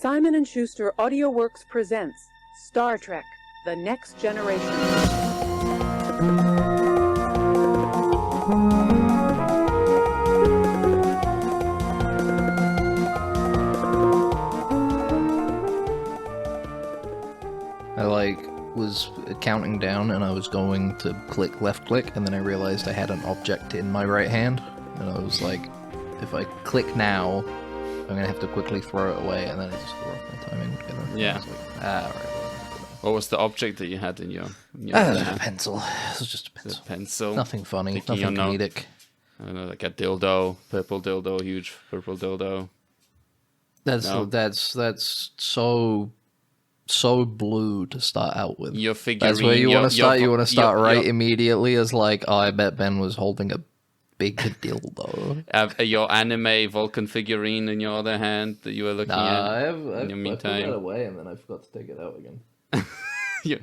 Simon & Schuster AudioWorks presents Star Trek: The Next Generation. I was counting down and I was going to click left click and then I realized I had an object in my right hand and I was like, if I click now I'm gonna have to quickly throw it away, and then I just threw off my timing together. Yeah. Alright. What was the object that you had in your A pencil. It was just a pencil. pencil? Nothing funny, Taking nothing your comedic. I don't know, like a dildo, purple dildo, huge purple dildo. That's so blue to start out with. Your figurine. That's where you want to start. You want to start right your, immediately as like, oh, I bet Ben was holding a big dildo. Your anime Vulcan figurine in your other hand that you were looking at. I meantime. put that away and then I forgot to take it out again. you,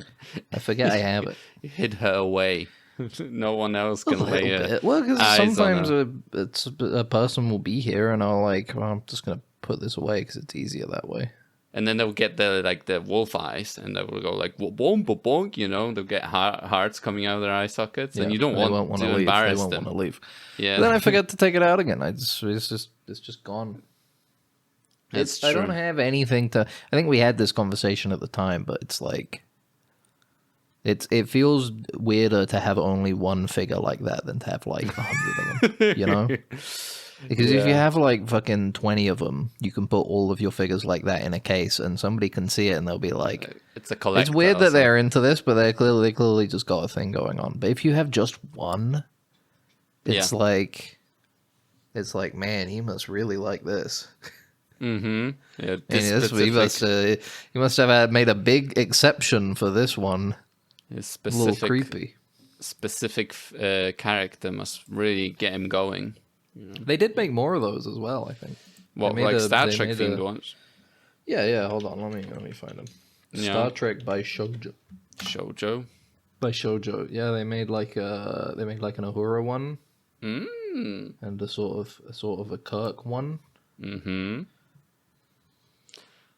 I forget I have it. You hid her away. No one else can lay it. Well, because sometimes a person will be here and I'll like, well, I'm just gonna put this away because it's easier that way. And then they'll get the wolf eyes, and they will go like bonk, bonk, you know. They'll get hearts coming out of their eye sockets, and you don't want to embarrass them. They won't want to leave. Yeah. But then I forget to take it out again. It's just gone. That's true. I don't have anything to. I think we had this conversation at the time, but it's like, it feels weirder to have only one figure like that than to have like 100 of them. You know. Because if you have like fucking 20 of them, you can put all of your figures like that in a case, and somebody can see it, and they'll be like, "It's a collector." It's weird that they're into this, but they clearly just got a thing going on. But if you have just one, it's like, man, he must really like this. Mm-hmm. Yeah, he must have made a big exception for this one. It's a little creepy. Specific character must really get him going. You know? They did make more of those as well, I think. What, like Star Trek themed ones? Yeah. Hold on, let me find them. Yeah. Star Trek by Shoujo. By Shoujo. Yeah, they made like an Uhura one, and a sort of a Kirk one. Mm-hmm.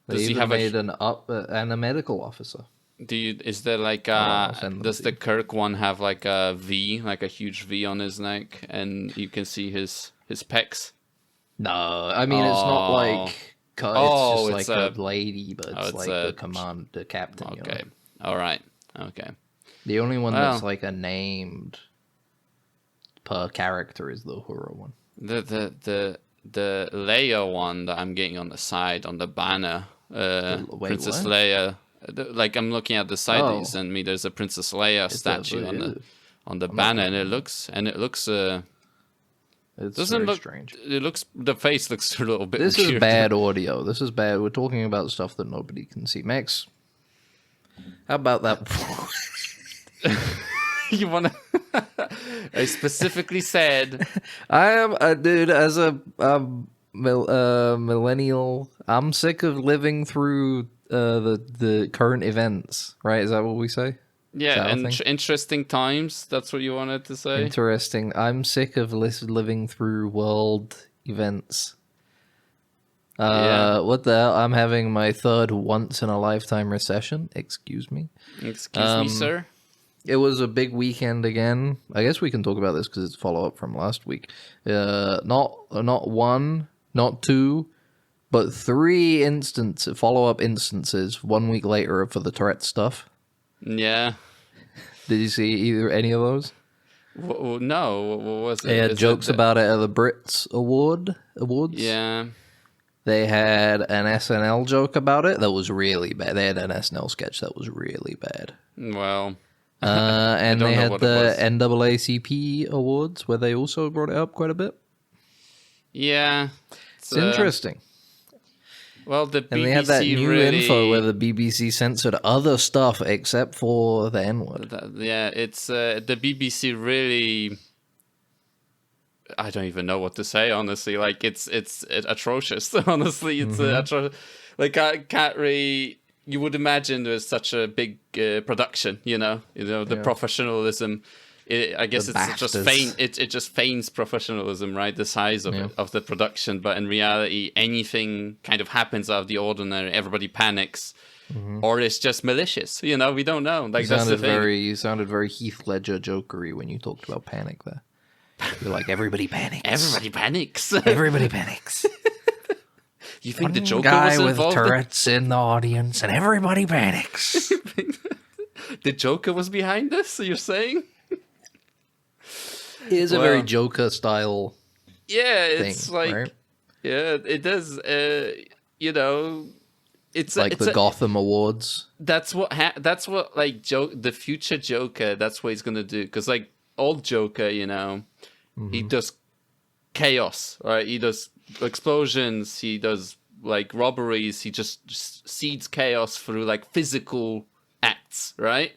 They even made and a medical officer. Is there like does the Kirk one have like a V, like a huge V on his neck, and you can see his pecs? No, I mean it's not like it's just like a lady, but it's like the captain. Okay, you know? All right, okay. The only one that's like a named per character is the Uhura one. The Leia one that I'm getting on the side on the banner, Princess Leia. Like I'm looking at the side, and there's a Princess Leia statue on the banner, and it looks it's doesn't look strange. The face looks a little bit. This weird. Is bad audio. This is bad. We're talking about stuff that nobody can see. Max, how about that? You wanna? I specifically said I am a dude as a millennial. I'm sick of living through the current events, right? Is that what we say? Yeah, and interesting times. That's what you wanted to say. Interesting. I'm sick of living through world events. What the hell? I'm having my third once in a lifetime recession. Excuse me. Excuse me, sir. It was a big weekend again. I guess we can talk about this because it's follow up from last week. Not one, not two, but 3 follow-up instances 1 week later for the Tourette stuff. Yeah. Did you see any of those? No. What was it? They had jokes about it at the Brits Awards. Yeah. They had an SNL joke about it that was really bad. They had an SNL sketch that was really bad. Well... and they had the NAACP Awards where they also brought it up quite a bit. Yeah. It's interesting. Well, the BBC and they had that new info where the BBC censored other stuff except for the N-word. Yeah, it's the BBC really. I don't even know what to say, honestly. Like it's atrocious. Honestly, it's atrocious. Like I can't really. You would imagine there's such a big production, the professionalism I guess The it's just bastards. it just feigns professionalism, right? The size of it, of the production, but in reality, anything kind of happens out of the ordinary. Everybody panics, or it's just malicious. We don't know. Like that's the thing. You sounded very Heath Ledger jokery when you talked about panic there. You're like, everybody panics. Everybody panics. Everybody panics. You think the One Joker guy was with involved? Tourette's in the audience, and everybody panics. The Joker was behind this? You're saying? It is a very Joker style. Yeah, it's thing, like right? yeah, it does. It's Like the Gotham Awards. That's what like the future Joker. That's what he's gonna do. Because like old Joker, he does chaos, right? He does explosions. He does like robberies. He just seeds chaos through like physical acts, right?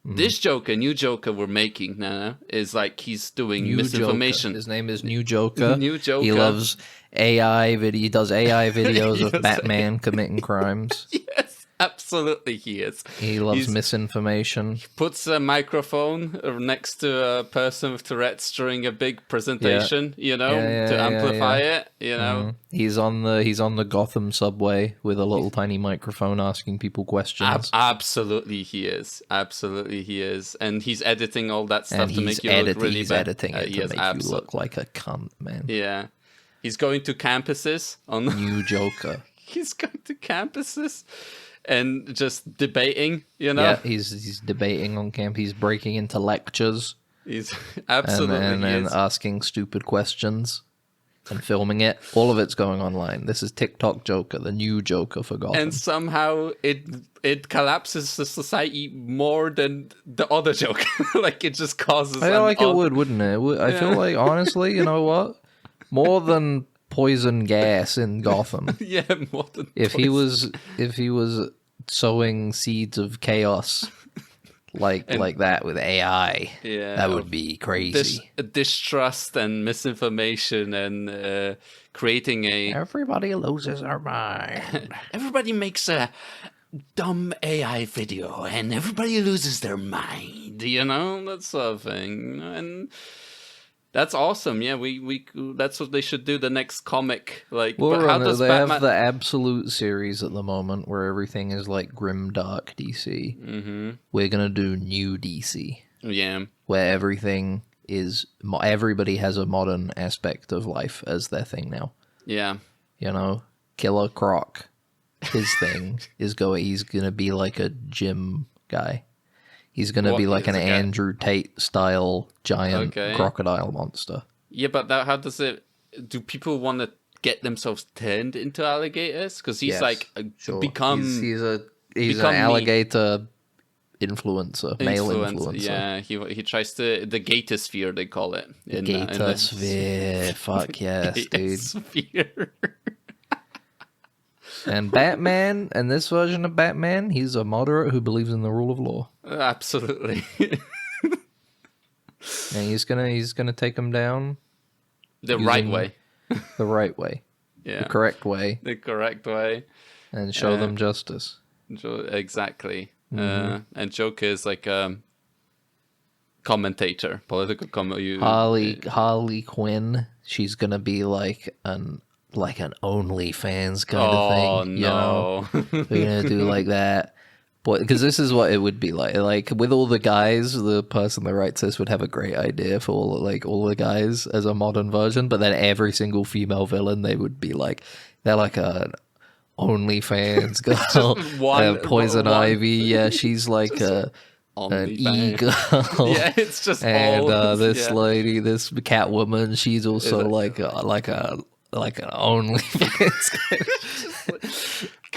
This Joker, new Joker we're making now, is like he's doing New misinformation. Joker. His name is New Joker. New Joker. He loves AI video. He does AI videos of Batman committing crimes. Yes, absolutely he is. He loves He's- misinformation. Puts a microphone next to a person with Tourette's during a big presentation, to amplify it, He's on the Gotham subway with a little tiny microphone asking people questions. Absolutely he is. Absolutely he is. And he's editing all that stuff And to make you look really he's bad. editing it to make you look like a cunt, man. Yeah. He's going to campuses on New Joker. He's going to campuses and just debating, Yeah, he's debating on camp. He's breaking into lectures. He's absolutely and is. asking stupid questions and filming it. All of it's going online. This is TikTok Joker, the new Joker for Gotham. And somehow it collapses the society more than the other Joker. Like it just causes. I feel like it would, wouldn't it? I feel like, honestly, you know what? More than poison gas in Gotham. Yeah, more than If he was sowing seeds of chaos like that with AI, that would be crazy. Distrust and misinformation and creating a. Everybody loses their mind. Everybody makes a dumb AI video and everybody loses their mind. That sort of thing. And. That's awesome. Yeah, we that's what they should do. The next comic, like, Well, but how does they Batman? have the Absolute series at the moment where everything is like grim dark DC. Mm-hmm. We're gonna do new DC, Yeah, where everything is everybody has a modern aspect of life as their thing now. yeah. Killer Croc, his thing is he's gonna be like a gym guy. He's going to be like an Andrew Tate style giant crocodile monster. Yeah, but how does it? Do people want to get themselves turned into alligators? Because he's become. He's an alligator influencer, male influencer. Yeah, he tries to the gator sphere they call it. Gator sphere, fuck yes, dude. Sphere. And Batman, and this version of Batman, he's a moderate who believes in the rule of law. Absolutely. And he's gonna take him down The right way. The right way. Yeah. The correct way. The correct way. And show them justice. Exactly. And Joker is like a commentator, political commentator. Harley Quinn, she's gonna be like an OnlyFans kind of thing. Oh no! We're gonna do like that, but because this is what it would be like. Like with all the guys, the person that writes this would have a great idea for all the guys as a modern version. But then every single female villain, they would be like they're like a OnlyFans girl. Poison Ivy, yeah, she's like an e-girl. Yeah, it's just and this lady, this Catwoman, she's also like an OnlyFans.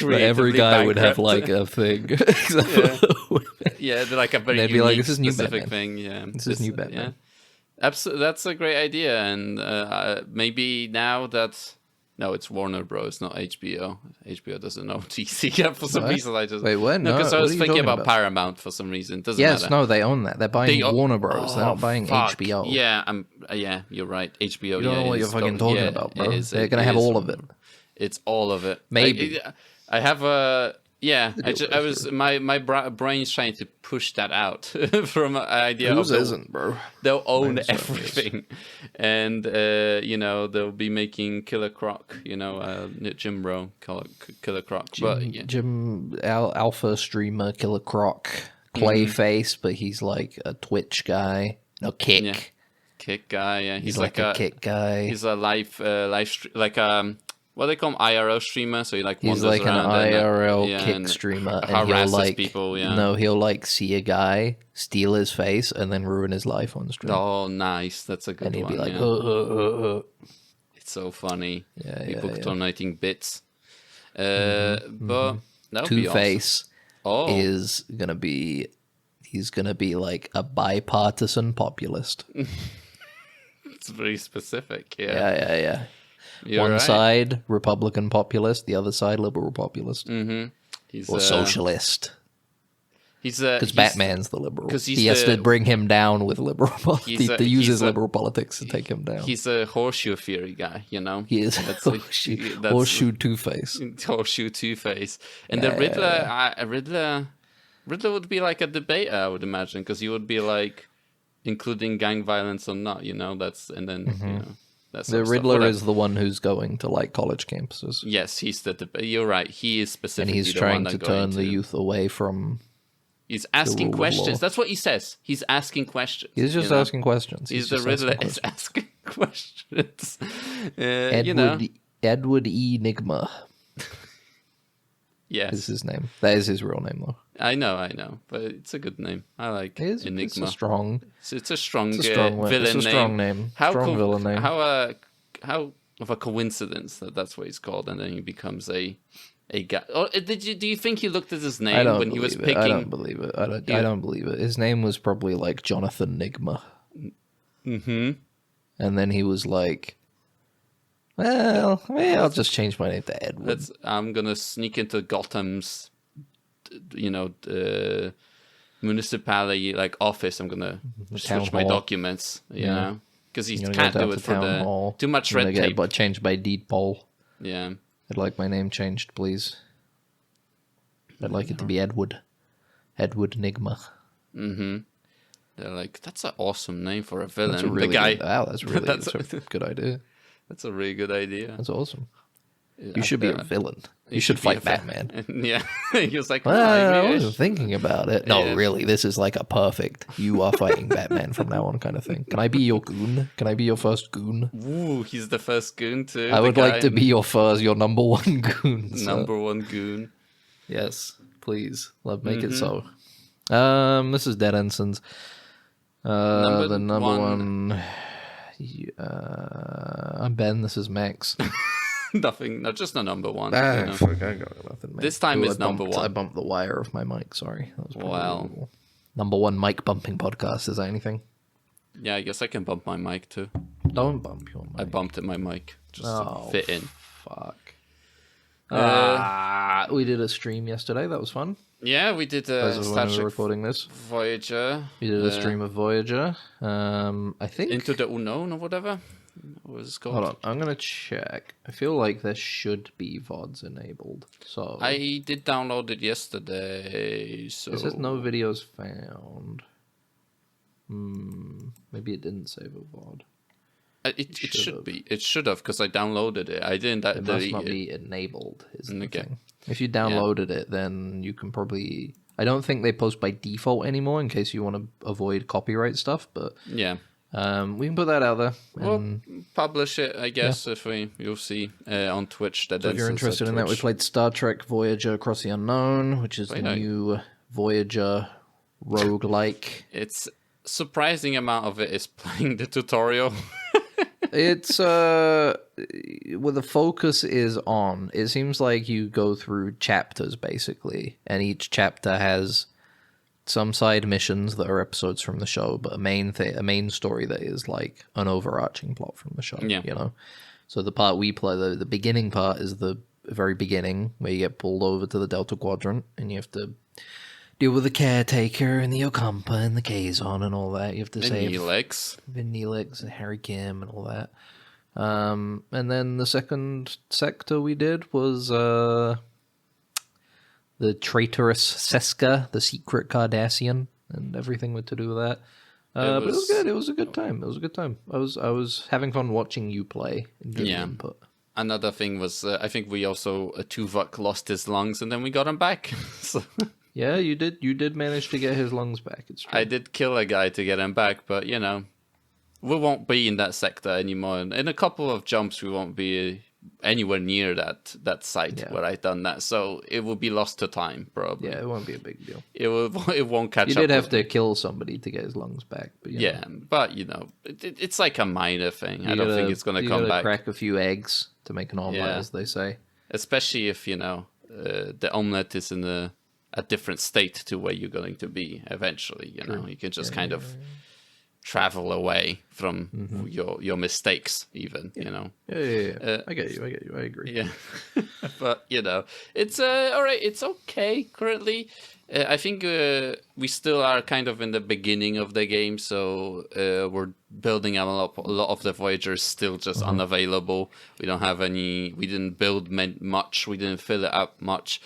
But every guy would have like a thing. Yeah, they're like a very they'd be like, this is new specific Batman. thing. Yeah, this is new Batman. Yeah. Absolutely, that's a great idea. And maybe now that it's Warner Bros, not HBO. HBO doesn't know DC. Yeah, for some reason I just wait. What? No, because I was what are you thinking talking about Paramount for some reason. Doesn't yes, matter. no, they own that. They're buying Warner Bros. They're not buying HBO. Yeah, yeah, you're right. HBO. You don't know what you're fucking talking about, bro. They're gonna have all of it. It's all of it. Maybe. I have a Yeah, I was my brain's trying to push that out from an idea Whose of isn't, bro? they'll own Mine certainly is. everything, and they'll be making Killer Croc, Jim Rowe Killer Croc, Alpha streamer Killer Croc, Clayface, but he's like a Twitch guy. No, Kick. Yeah. Kick guy, yeah, He's like a Kick guy. He's a live what they call him, IRL streamer. So he he's like an IRL Kick streamer, and he'll like people. Yeah. No, he'll like see a guy, steal his face, and then ruin his life on stream. Oh, nice! That's a good one. And he'd be like, It's so funny. Yeah, people donating bits. But that would be Two-Face awesome. is gonna be. He's gonna be like a bipartisan populist. It's very specific. Yeah. Yeah. You're One right. side Republican populist, the other side liberal populist, He's socialist. Because Batman's the liberal. 'cause He has to bring him down with liberal. To use his a- liberal politics to take him down. He's a horseshoe theory guy, He is That's horseshoe Two-Face. Horseshoe Two-Face, and the Riddler. Riddler would be like a debater, I would imagine, because he would be like including gang violence or not. That's and then that's The Riddler is the one who's going to like college campuses. Yes, he's you're right. He is And specifically he's the trying one to that turn the youth away from. He's asking rule of questions. law. That's what he says. He's asking questions. He's just asking questions. He's the just Riddler. asking Is asking questions. Edward E. Nigma Yes, is his name. That is his real name, though. I know, but it's a good name. I like Enigma. It's a strong. It's a strong, villain villain It's a strong name. Strong villain name. How of a coincidence that what he's called, and then he becomes a guy. Or do you think he looked at his name when he was picking? I don't believe it. I don't believe it. His name was probably like Jonathan Nigma. Mm-hmm. And then he was like, well, I'll just change my name to Edward. I'm gonna sneak into Gotham's, municipality office. I'm gonna switch my documents. Yeah, because he can't do it for too much red tape. But changed by deed poll. Yeah, I'd like my name changed, please. I'd like it to be Edward Nigma. Mm-hmm. They're like, that's an awesome name for a villain. That's a really That's a good idea. That's a really good idea. That's awesome. You should be a villain. You should fight Batman. Yeah. He was like, well, I wasn't thinking about it. No, really, this is like a perfect, you are fighting Batman from now on kind of thing. Can I be your goon? Can I be your first goon? Ooh, he's the first goon too. I would like to be your number one goon. Number one goon. Yes, please. Make it so. This is Dead Ensigns. The number one. I'm Ben. This is Max. Nothing. No, just the number one. I got nothing. Max. This time is number one. I bumped the wire of my mic. Sorry. That was Wow. Number one mic bumping podcast. Is that anything? Yeah, I guess I can bump my mic too. Don't bump your mic. I bumped at my mic just to fit in. Fuck. We did a stream yesterday. That was fun. Yeah, we did Star Trek recording this. Voyager. We did a stream of Voyager. I think Into the Unknown or whatever. What was it called? Hold on, I'm gonna check. I feel like there should be VODs enabled. So I did download it yesterday. So it says no videos found. Maybe it didn't save a VOD. It should be. It should have, because I downloaded it. I didn't. It must not be enabled. Is the thing. If you downloaded it, then you can probably. I don't think they post by default anymore, in case you want to avoid copyright stuff. But yeah, we can put that out there. We'll publish it, I guess. If you'll see on Twitch. That so if you're interested in that, we played Star Trek Voyager Across the Unknown, which is the new Voyager roguelike. It's surprising amount of it is playing the tutorial. It's where the focus is on. It seems like you go through chapters basically, and each chapter has some side missions that are episodes from the show, but a main story that is like an overarching plot from the show. Yeah, you know. So the part we play, the beginning part, is the very beginning where you get pulled over to the Delta Quadrant, and you have to deal with the caretaker and the Ocampa and the Kazon and all that. You have to save Vin Neelix and Harry Kim and all that. And then the second sector we did was the traitorous Seska, the secret Cardassian, and everything with to do with that. But it was good. It was a good time. I was having fun watching you play and giving input. Another thing was, I think we also Tuvok lost his lungs, and then we got him back. So. Yeah, you did. You did manage to get his lungs back. It's true. I did kill a guy to get him back, but we won't be in that sector anymore. In a couple of jumps, we won't be anywhere near that site where I done that. So it will be lost to time, probably. Yeah, it won't be a big deal. It won't catch up. You did have to kill somebody to get his lungs back, but but it's like a minor thing. I don't think it's going to come back. Crack a few eggs to make an omelet, as they say. Especially if the omelet is in a different state to where you're going to be eventually. You can just kind of travel away from your mistakes, even. I get you. I agree. Yeah, but it's all right. It's okay currently. I think we still are kind of in the beginning of the game, so we're building a lot of the Voyagers still just unavailable. We don't have any. We didn't build much. We didn't fill it up much.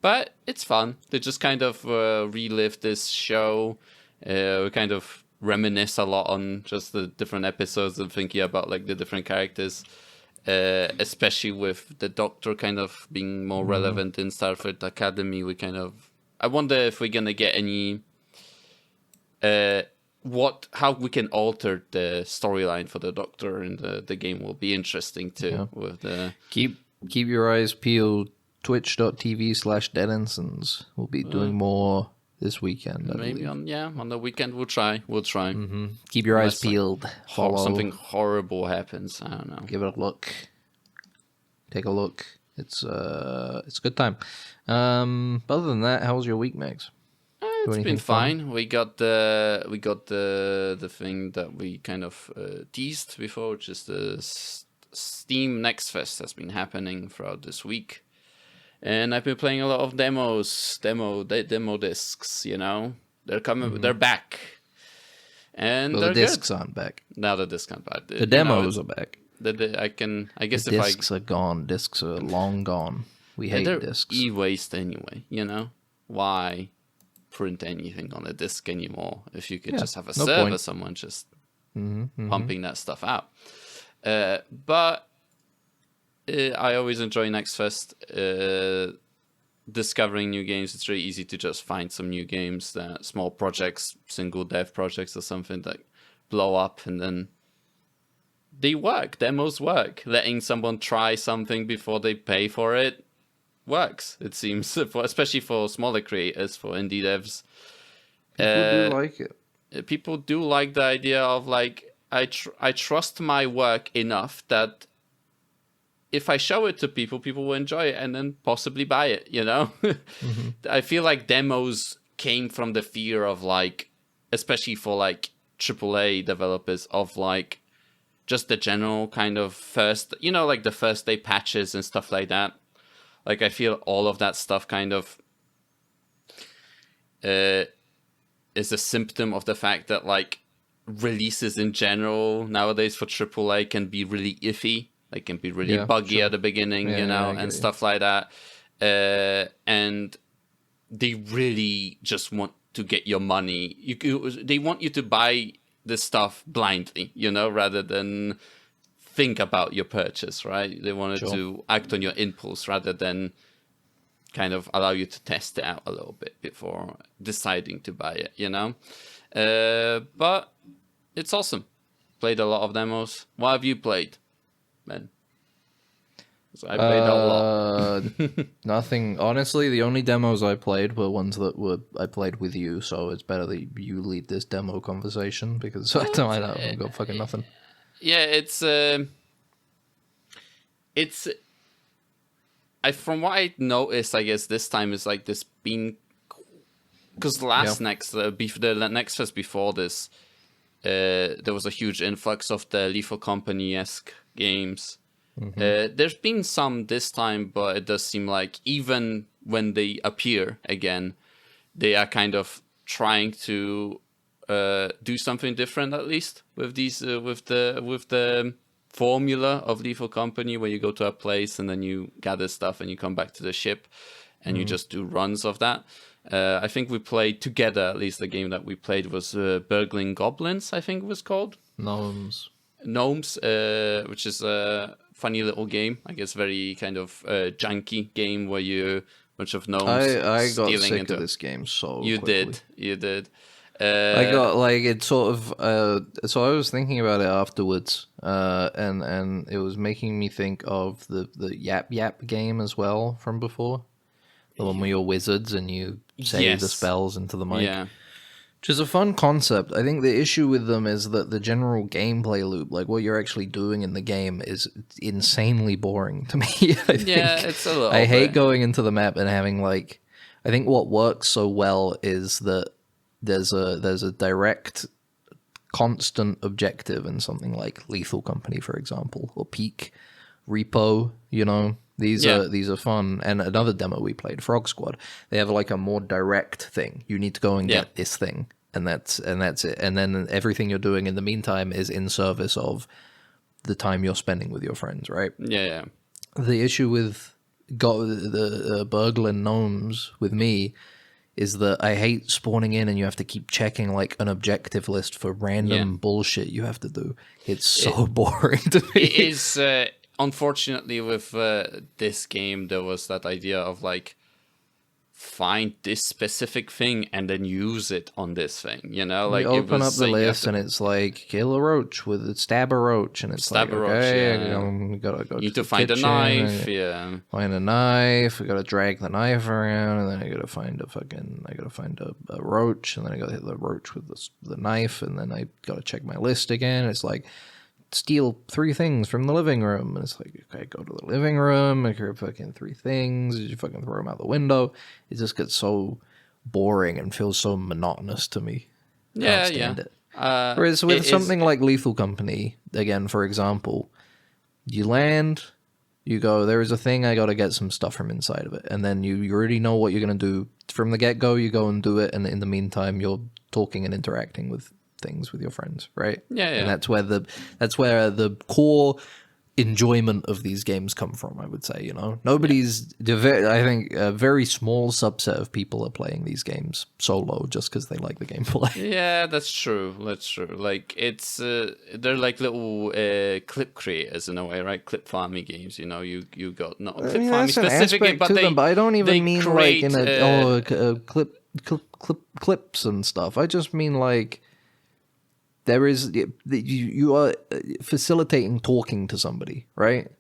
But it's fun to just kind of relive this show. We kind of reminisce a lot on just the different episodes and thinking about like the different characters, especially with the Doctor kind of being more relevant in Starfleet Academy. I wonder if we're gonna get any how we can alter the storyline for the Doctor in the game will be interesting too. Yeah. With the keep your eyes peeled. Twitch.tv/Dead-Ensigns. We'll be doing more this weekend. Maybe on the weekend we'll try. Keep your eyes peeled. Follow. Something horrible happens. I don't know. Give it a look. Take a look. It's a good time. Other than that, how was your week, Max? It's been fine. We got the thing that we kind of teased before, which is the Steam Next Fest that's been happening throughout this week. And I've been playing a lot of demo discs, They're coming, they're back. And the discs aren't back. Now the discs aren't back. The demos are back. I guess the discs are gone. Discs are long gone. We hate discs. E-waste anyway, Why print anything on a disc anymore if you could just have a server, someone just pumping that stuff out. But I always enjoy Next Fest, discovering new games. It's really easy to just find some new games, small projects, single dev projects or something that blow up, and then they work. Demos work. Letting someone try something before they pay for it works, it seems, especially for smaller creators, for indie devs. People do like it. People do like the idea of like, I trust my work enough that if I show it to people, people will enjoy it and then possibly buy it, I feel like demos came from the fear of like, especially for like AAA developers, of like just the general kind of first, like the first day patches and stuff like that. Like I feel all of that stuff kind of is a symptom of the fact that like releases in general nowadays for AAA can be really iffy. They can be really buggy at the beginning, and stuff like that. And they really just want to get your money. They want you to buy the stuff blindly, rather than think about your purchase, right? They wanted to act on your impulse rather than kind of allow you to test it out a little bit before deciding to buy it, But it's awesome. Played a lot of demos. What have you played? Man. So I played a lot. Nothing. Honestly, the only demos I played were ones that I played with you, so it's better that you lead this demo conversation because I got fucking nothing. Yeah, from what I noticed, I guess this time is like this being, because the next fest before this, there was a huge influx of the Lethal Company-esque games. There's been some this time, but it does seem like even when they appear again, they are kind of trying to do something different, at least with these with the formula of Lethal Company, where you go to a place and then you gather stuff and you come back to the ship. and you just do runs of that. I think we played together, at least the game that we played was Burgling Goblins, I think it was called. Gnomes, which is a funny little game. I guess very kind of janky game where you bunch of gnomes I got stealing sick into of this game so you quickly. You did. I got like it sort of. So I was thinking about it afterwards, and it was making me think of the Yap Yap game as well from before, the one where you're wizards and you say the spells into the mic. Yeah. Which is a fun concept. I think the issue with them is that the general gameplay loop, like what you're actually doing in the game, is insanely boring to me. It's a little I hate going into the map and having like. I think what works so well is that there's a direct, constant objective in something like Lethal Company, for example, or Peak, Repo. You know, these are fun. And another demo we played, Frog Squad, they have like a more direct thing. You need to go and get this thing, and that's it. And then everything you're doing in the meantime is in service of the time you're spending with your friends, right? Yeah. The issue with the Burglin Gnomes with me is that I hate spawning in and you have to keep checking like an objective list for random bullshit you have to do. It's so boring to me. It is, unfortunately, with this game, there was that idea of like, find this specific thing and then use it on this thing, you know? Like you open up the list and it's like, kill a roach with stab a roach, and it's stab like, a roach, okay, you gotta go need to to find kitchen, a knife, find a knife, I gotta drag the knife around, and then I gotta find a roach, and then I gotta hit the roach with the knife, and then I gotta check my list again. It's like, steal 3 things from the living room, and it's like, okay, go to the living room, I grab fucking 3 things, you fucking throw them out the window. It just gets so boring and feels so monotonous to me. I don't stand it. Whereas with something like Lethal Company, again, for example, you land, you go, there is a thing, I gotta get some stuff from inside of it, and then you already know what you're gonna do from the get-go. You go and do it, and in the meantime you're talking and interacting with things with your friends, right? And that's where the core enjoyment of these games come from, I would say. You know, I think a very small subset of people are playing these games solo just because they like the gameplay. Yeah, that's true. Like it's they're like little clip creators in a way, right? Clip farming games. You know, you got not clip farming specifically, but I don't even mean create, like in clips and stuff. I just mean like, there is, you are facilitating talking to somebody, right?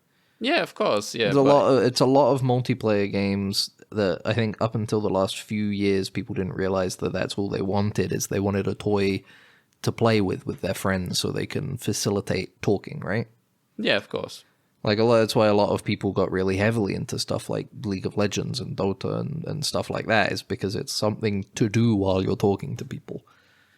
Yeah, of course. Yeah, it's a lot of multiplayer games that I think up until the last few years people didn't realize that that's all they wanted, is they wanted a toy to play with their friends so they can facilitate talking, right? Yeah, of course. Like that's why a lot of people got really heavily into stuff like League of Legends and Dota and stuff like that, is because it's something to do while you're talking to people.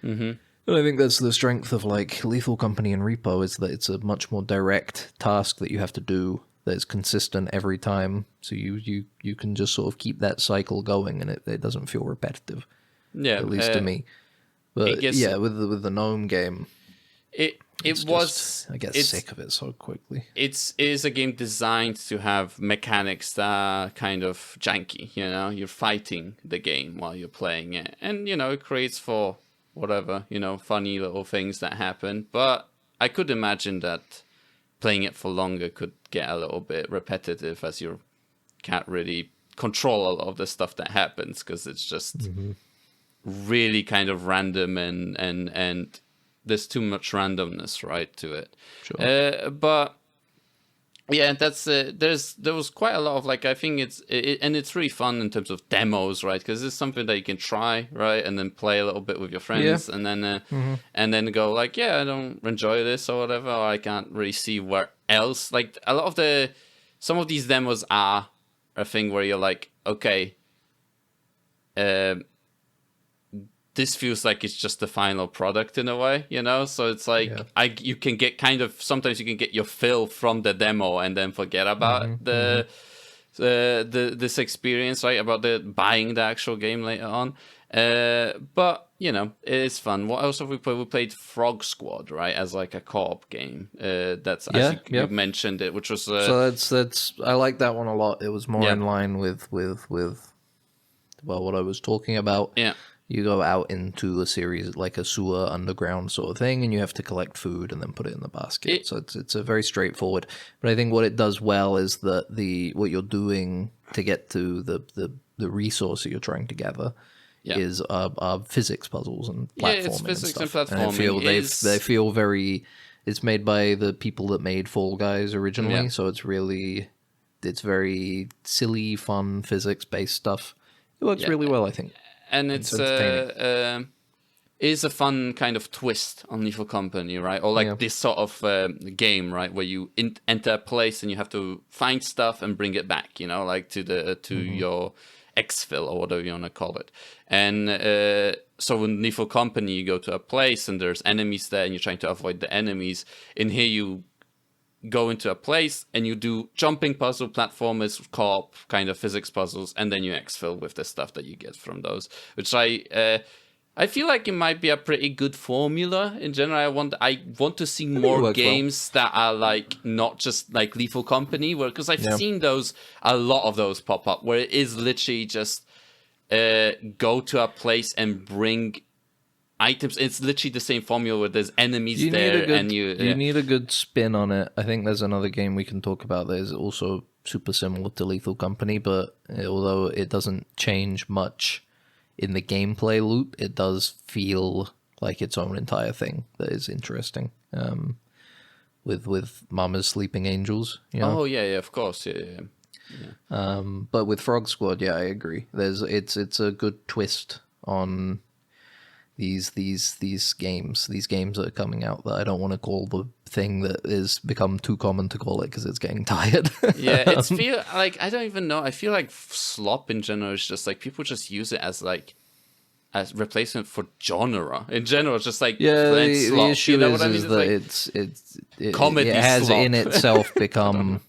Mm-hmm. And I think that's the strength of like Lethal Company and Repo, is that it's a much more direct task that you have to do that is consistent every time. So you can just sort of keep that cycle going, and it doesn't feel repetitive. Yeah, at least to me. But with the Gnome game, I get sick of it so quickly. It is a game designed to have mechanics that are kind of janky. You know, you're fighting the game while you're playing it, and you know it creates for whatever, you know, funny little things that happen. But I could imagine that playing it for longer could get a little bit repetitive, as you can't really control a lot of the stuff that happens, because it's just really kind of random, and there's too much randomness, right, to it. Sure. But yeah, that's there was quite a lot of like, I think it's really fun in terms of demos, right? Because it's something that you can try, right, and then play a little bit with your friends, and then go like, yeah, I don't enjoy this or whatever, or I can't really see where else. Like a lot of some of these demos are a thing where you're like, okay, this feels like it's just the final product in a way, you know? So it's like, you can get sometimes you can get your fill from the demo and then forget about this experience, right? About buying the actual game later on. But, you know, it is fun. What else have we played? We played Frog Squad, right? As like a co-op game. I think you mentioned it, which was... so that's I like that one a lot. It was more in line with well, what I was talking about. Yeah. You go out into a series like a sewer underground sort of thing, and you have to collect food and then put it in the basket. So it's a very straightforward. But I think what it does well is that what you're doing to get to the resource that you're trying to gather is physics puzzles and platforming. Yeah, it's physics and stuff. platforming. And I feel they feel very. It's made by the people that made Fall Guys originally, so it's very silly, fun, physics-based stuff. It works really well, I think. And it's is a fun kind of twist on Lethal Company, right? Or like this sort of game, right, where you enter a place and you have to find stuff and bring it back, like to your exfil or whatever you want to call it. And so in Lethal Company, you go to a place and there's enemies there, and you're trying to avoid the enemies. In here, you go into a place and you do jumping puzzle, platformers, co-op kind of physics puzzles, and then you exfil with the stuff that you get from those, which I feel like it might be a pretty good formula in general. I want to see more games that are like not just like Lethal Company, because I've seen a lot of those pop up where it is literally just go to a place and bring items. It's literally the same formula where there's enemies you need a good spin on it. I think there's another game we can talk about that is also super similar to Lethal Company, but although it doesn't change much in the gameplay loop, it does feel like its own entire thing that is interesting. With Mama's Sleeping Angels, Oh yeah, of course, yeah. But with Frog Squad, I agree. It's a good twist on these games that are coming out that I don't want to call the thing that is become too common to call it because it's getting tired. It's feel like I don't even know. I feel like slop in general is just like people just use it as replacement for genre in general. It's just like the issue is that it has slop. In itself become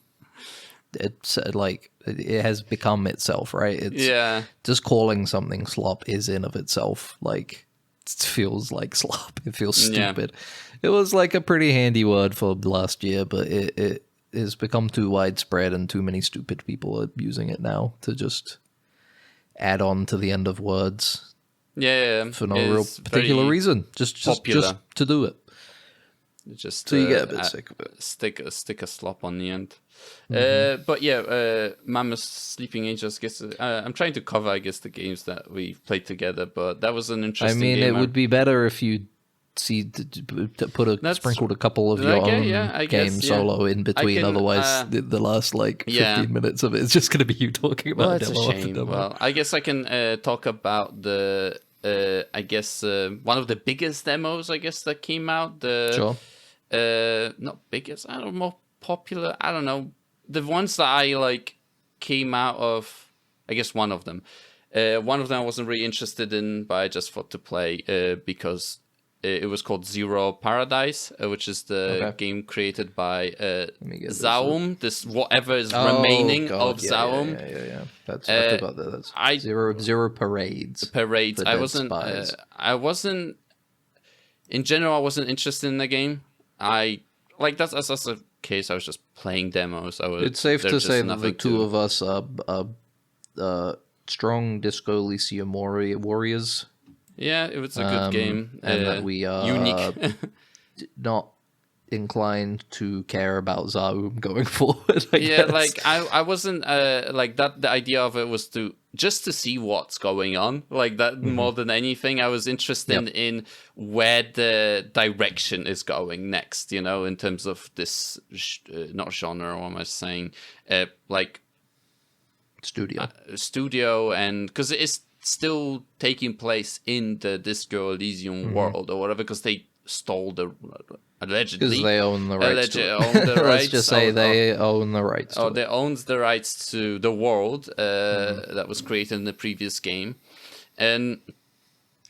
it's like it has become itself, right? It's just calling something slop is in of itself like. It feels like slop. It feels stupid. It was like a pretty handy word for last year, but it has become too widespread and too many stupid people are using it now to just add on to the end of words. For no real particular reason. Just to do it. Just so you get a bit sick of it. Stick a slop on the end. But Mama's Sleeping Angels. I'm trying to cover, I guess, the games that we played together. But that was an interesting game. It would be better if you sprinkled a couple of your own games solo in between. Otherwise, the last 15 minutes of it is just going to be you talking about demo. That's a shame. Well, I guess I can talk about the. One of the biggest demos, that came out. Not biggest. I don't know, more popular. I don't know. The ones that I came out of. I guess one of them. One of them I wasn't really interested in, but I just thought to play because it was called Zero Paradise, which is the game created by Zaum. This whatever is remaining of Zaum. Yeah. I forgot that. That's Zero Parades. Parades. I wasn't. In general, I wasn't interested in the game. That's a case. I was just playing demos. It's safe to say that the two of us are strong Disco Elysium warriors. Yeah, it was a good game. And that we are unique. not inclined to care about Zaum going forward. I guess. I wasn't that. The idea of it was to see what's going on, more than anything. I was interested in where the direction is going next. In terms of this, not genre. What am I saying? Studio, and because it is still taking place in the Disco Elysium world or whatever, because they stole allegedly because they own the rights. Let's just say they own the rights. They owned the rights to the world that was created in the previous game, and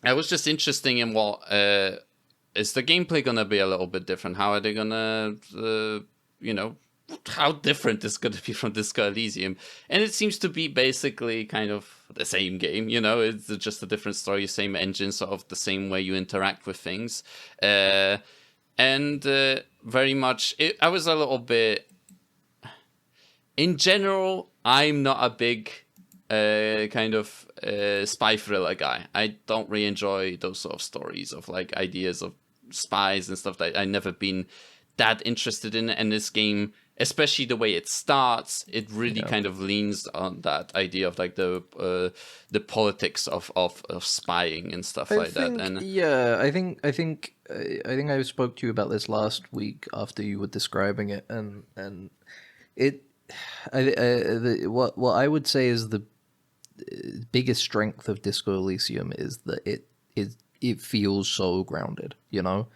I was just interested in what is the gameplay gonna be a little bit different? How are they gonna how different is going to be from Disco Elysium? And it seems to be basically kind of the same game, it's just a different story, same engine, sort of the same way you interact with things. And very much, I was a little bit... In general, I'm not a big kind of spy thriller guy. I don't really enjoy those sort of stories of like ideas of spies and stuff that I've never been that interested in. And this game, especially the way it starts, it really kind of leans on that idea of like the politics of spying and stuff that. And yeah, I think I spoke to you about this last week after you were describing it, and it, what I would say is the biggest strength of Disco Elysium is that it feels so grounded, you know.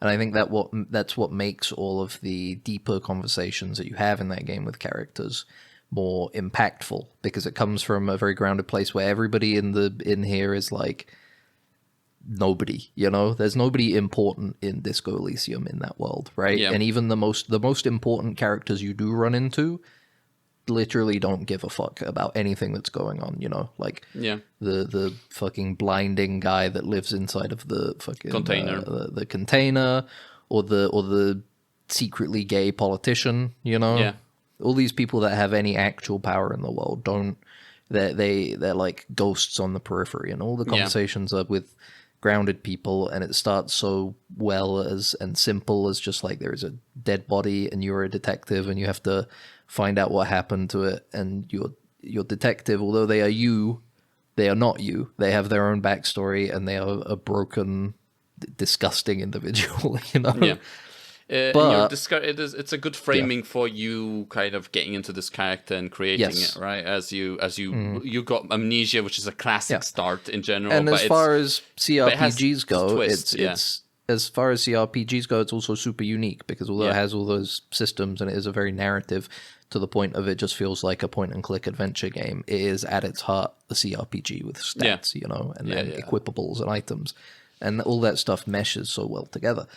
And I think that's what makes all of the deeper conversations that you have in that game with characters more impactful, because it comes from a very grounded place where everybody in here is like nobody, you know. There's nobody important in Disco Elysium in that world, right? Yeah. And even the most important characters you do run into literally don't give a fuck about anything that's going on, you know, like the fucking blinding guy that lives inside of the fucking container, the container, or the secretly gay politician, you know. All these people that have any actual power in the world they're like ghosts on the periphery, and all the conversations are with grounded people, and it starts so well and simple as just like there's a dead body and you're a detective and you have to find out what happened to it, and your detective, although they are not you. They have their own backstory, and they are a broken, disgusting individual, you know. But it's a good framing for you kind of getting into this character and creating it, right? As you got Amnesia, which is a classic start in general. And but as far as CRPGs go, twists, it's as far as CRPGs go, it's also super unique, because although it has all those systems and it is a very narrative, to the point of it just feels like a point-and-click adventure game, it is at its heart a CRPG with stats, you know, and then equipables and items. And all that stuff meshes so well together.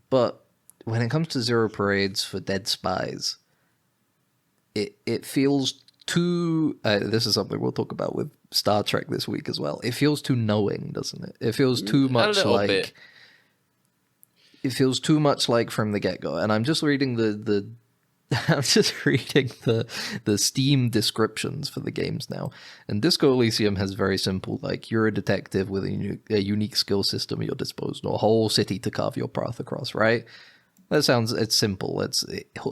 But when it comes to Zero Parades for Dead Spies, it feels too... this is something we'll talk about with Star Trek this week as well. It feels too knowing, doesn't it? It feels too much like... Bit. It feels too much like from the get-go. And I'm just reading I'm just reading the Steam descriptions for the games now. And Disco Elysium has very simple, like, you're a detective with a unique skill system at your disposal, a whole city to carve your path across, right? It's simple, it's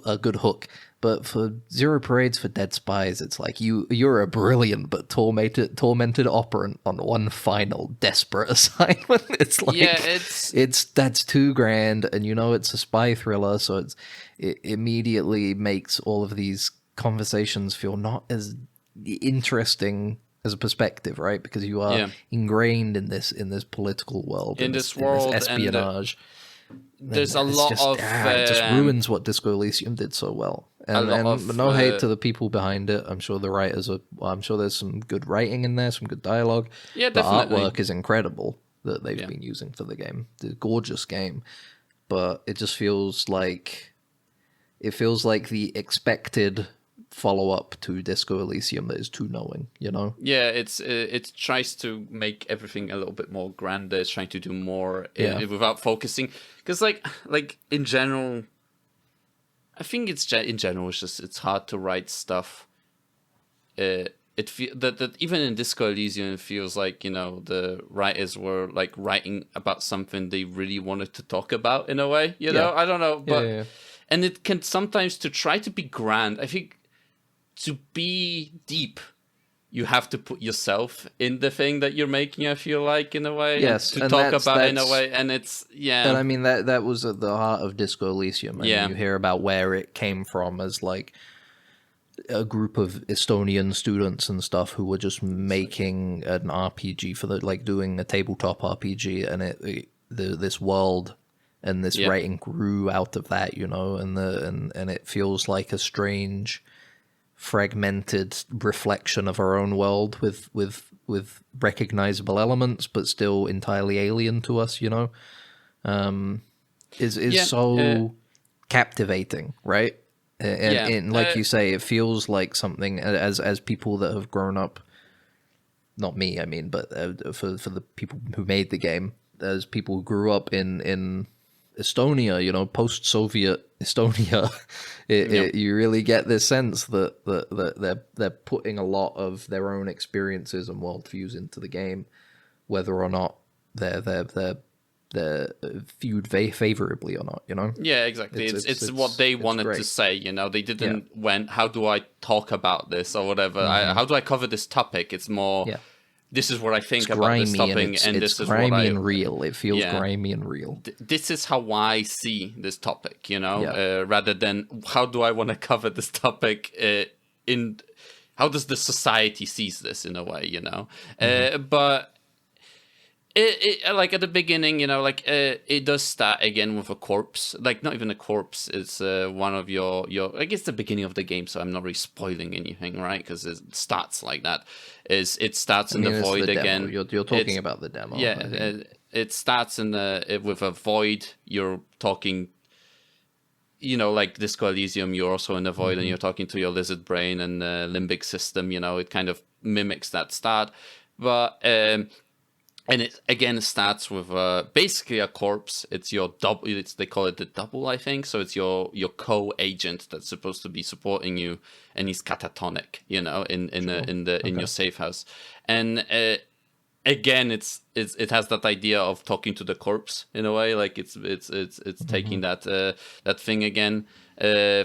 a good hook. But for Zero Parades for Dead Spies, it's like you're a brilliant but tormented operant on one final desperate assignment. It's like that's too grand, and you know it's a spy thriller, so it immediately makes all of these conversations feel not as interesting as a perspective, right? Because you are ingrained in this political world, in this world, in this espionage. There's a lot of it just ruins what Disco Elysium did so well. And no hate to the people behind it. I'm sure the writers are. I'm sure there's some good writing in there, some good dialogue. Yeah, the definitely. artwork is incredible that they've been using for the game. It's a gorgeous game, but it just feels like the expected follow-up to Disco Elysium that is too knowing, you know? Yeah, it tries to make everything a little bit more grander. It's trying to do more without focusing. Because, like in general, I think it's hard to write stuff. That even in Disco Elysium, it feels like, you know, the writers were like writing about something they really wanted to talk about in a way. You know, I don't know, but and it can sometimes, to try to be grand, I think. To be deep, you have to put yourself in the thing that you're making, I feel like, in a way. Yes, to talk about it in a way, and it's, And I mean, that was at the heart of Disco Elysium. I mean, you hear about where it came from as, like, a group of Estonian students and stuff who were just making an RPG for doing a tabletop RPG, and this world and this writing grew out of that, you know, and it feels like a strange... fragmented reflection of our own world with recognizable elements, but still entirely alien to us, you know, is so captivating, right? And like you say, it feels like something as people that have grown up, not me, I mean, but for the people who made the game, as people who grew up in Estonia, you know, post-Soviet Estonia, you really get this sense that they're putting a lot of their own experiences and worldviews into the game, whether or not they're viewed very favorably or not. You know? Yeah, exactly. It's what they wanted to say. You know, they didn't went, how do I talk about this or whatever? How do I cover this topic? It's more. Yeah. This is what I think about this topic, and this is what I... It's grimy and real. It feels grimy and real. This is how I see this topic, you know, rather than how do I want to cover this topic in... How does the society sees this, in a way, you know? But... It like at the beginning, you know, like it does start again with a corpse. Like not even a corpse. It's one of your. I guess the beginning of the game, so I'm not really spoiling anything, right? Because it starts like that. It starts in the void again. You're talking about the demo. Yeah, it starts in with a void. You're talking. You know, like Disco Elysium, you're also in the void, and you're talking to your lizard brain and limbic system. You know, it kind of mimics that start, but. And it again starts with basically a corpse. It's your double. They call it the double, I think. So it's your co-agent that's supposed to be supporting you, and he's catatonic, you know, in your safe house. And again, it has that idea of talking to the corpse in a way, like it's taking that thing again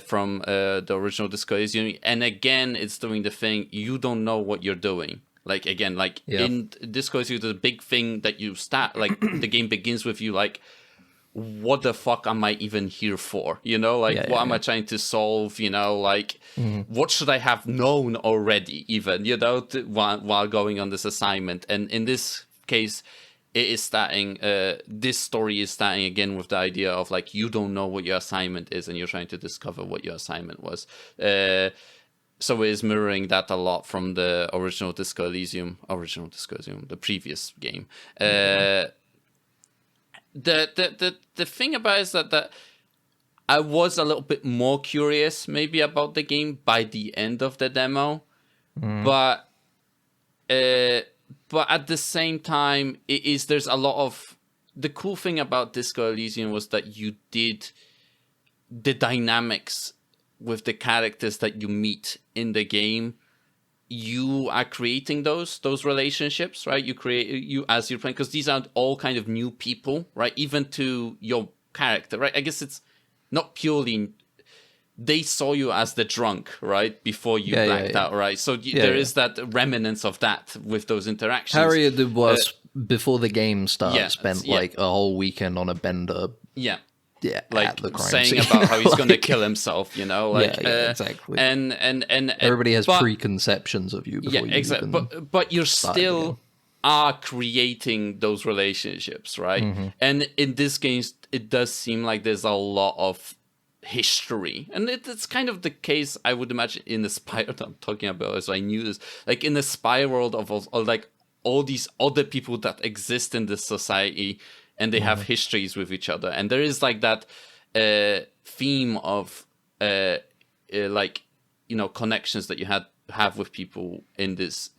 from the original Disco Elysium, and again, it's doing the thing. You don't know what you're doing. Like, again, like, in Disco Elysium, the big thing that you start, like, the game begins with you, like, what the fuck am I even here for? You know, like, what am I trying to solve? You know, like, what should I have known already, even, you know, while going on this assignment? And in this case, it is starting, this story is starting again with the idea of, like, you don't know what your assignment is, and you're trying to discover what your assignment was. So it is mirroring that a lot from the original Disco Elysium, the previous game. The thing about it is that I was a little bit more curious maybe about the game by the end of the demo, but at the same time, there's a lot of the cool thing about Disco Elysium was that you did the dynamics with the characters that you meet in the game. You are creating those relationships, right? You create as you're playing, because these are all kind of new people, right? Even to your character, right? I guess it's not purely they saw you as the drunk, right? Before you blacked out, right? So there is that remnants of that with those interactions. Harriet was before the game started, spent like a whole weekend on a bender. Yeah, like saying scene. about how he's going to kill himself, you know, like exactly. And everybody has preconceptions of you. Before you exactly. But you're still are creating those relationships, right? And in this game, it does seem like there's a lot of history, and it's kind of the case I would imagine in the spy. I'm talking about as I knew this, like in the spy world of like all these other people that exist in this society. And they have histories with each other, and there is like that theme of like, you know, connections that you have with people in this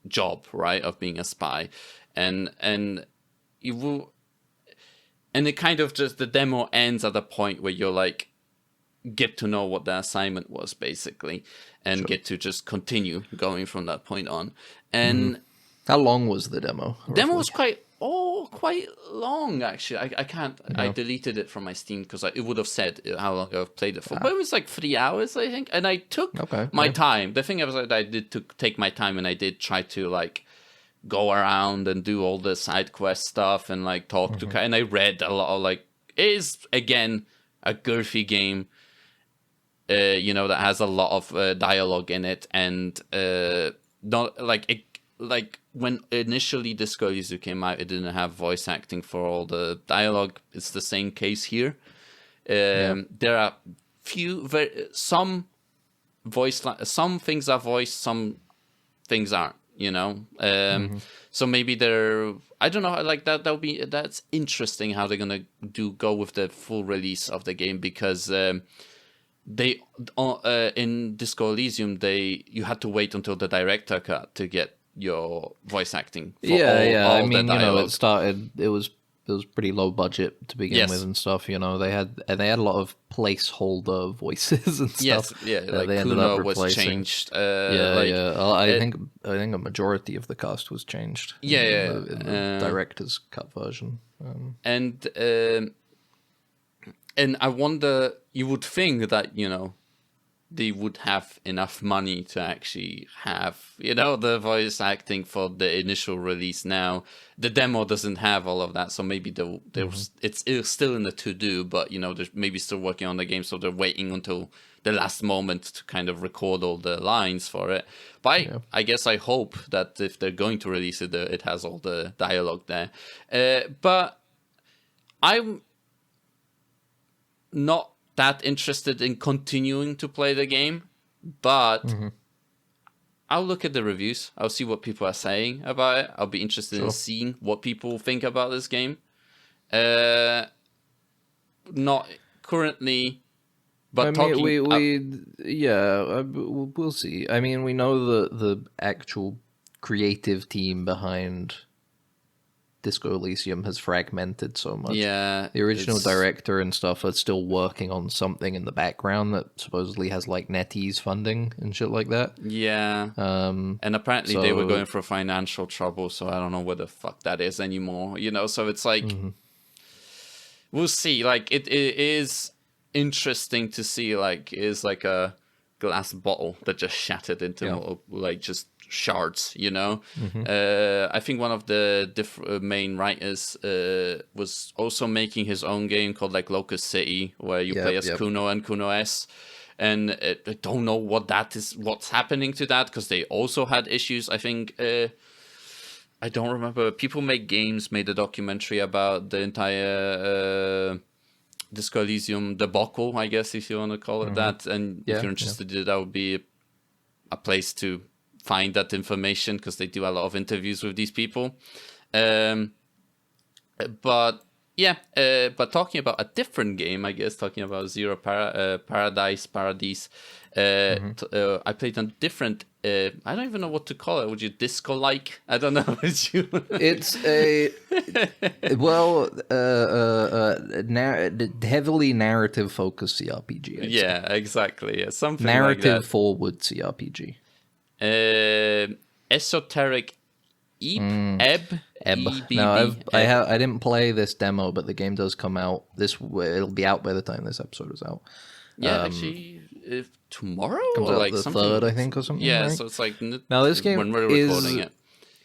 job, right, of being a spy, and you will, and it kind of just the demo ends at a point where you're like get to know what the assignment was basically, and get to just continue going from that point on. And how long was the demo? Demo was quite long, actually. I can't. I deleted it from my Steam because it would have said how long I've played it for. But it was like 3 hours, I think. And I took my time. The thing was that I did take my time, and I did try to like go around and do all the side quest stuff and like talk to. And I read a lot of like. It is again a girthy game. You know, that has a lot of dialogue in it, and not like it. Like when initially Disco Elysium came out, it didn't have voice acting for all the dialogue. It's the same case here. There are some things are voiced, some things aren't. You know, so maybe I don't know. Like that's interesting how they're gonna go with the full release of the game, because they in Disco Elysium you had to wait until the director cut to get your voice acting for all I mean, the dialogue. it was pretty low budget to begin with and stuff. You know, they had a lot of placeholder voices and stuff. Yes, yeah, like they ended Kuno up was replacing. changed. I think a majority of the cast was changed. In the director's cut version. And I wonder, you would think that, you know, they would have enough money to actually have, you know, the voice acting for the initial release now. The demo doesn't have all of that, so maybe it's still in the to-do, but, you know, they're maybe still working on the game, so they're waiting until the last moment to kind of record all the lines for it. But I guess I hope that if they're going to release it, it has all the dialogue there. But I'm not that interested in continuing to play the game, but I'll look at the reviews. I'll see what people are saying about it. I'll be interested in seeing what people think about this game. Not currently, but we'll see. I mean, we know the actual creative team behind Disco Elysium has fragmented so much. Yeah, the original director and stuff are still working on something in the background that supposedly has like NetEase funding and shit like that. Yeah, and apparently they were going for financial trouble, so I don't know what the fuck that is anymore. You know, so it's like we'll see. Like it is interesting to see. Like is like a glass bottle that just shattered into like just shards, you know. I think one of the main writers was also making his own game called like Locust City, where you play as Kuno and Kuno S, and I don't know what's happening to that, because they also had issues. I think I don't remember. People Make Games made a documentary about the entire Disco Elysium debacle, I guess, if you want to call it that. And if you're interested in it, that would be a place to find that information, because they do a lot of interviews with these people. But talking about a different game, I guess, talking about Zero Paradise. I played on different. I don't even know what to call it. Would you disco-like? I don't know. It's a heavily narrative-focused CRPG. Exactly. Yeah, something narrative-forward CRPG. Esoteric Ebb. No, I didn't play this demo, but the game does come out it'll be out by the time this episode is out. Yeah, actually, tomorrow comes or out like the something. 3rd, I think, or something. Yeah, right? so it's like now this game when we're recording it.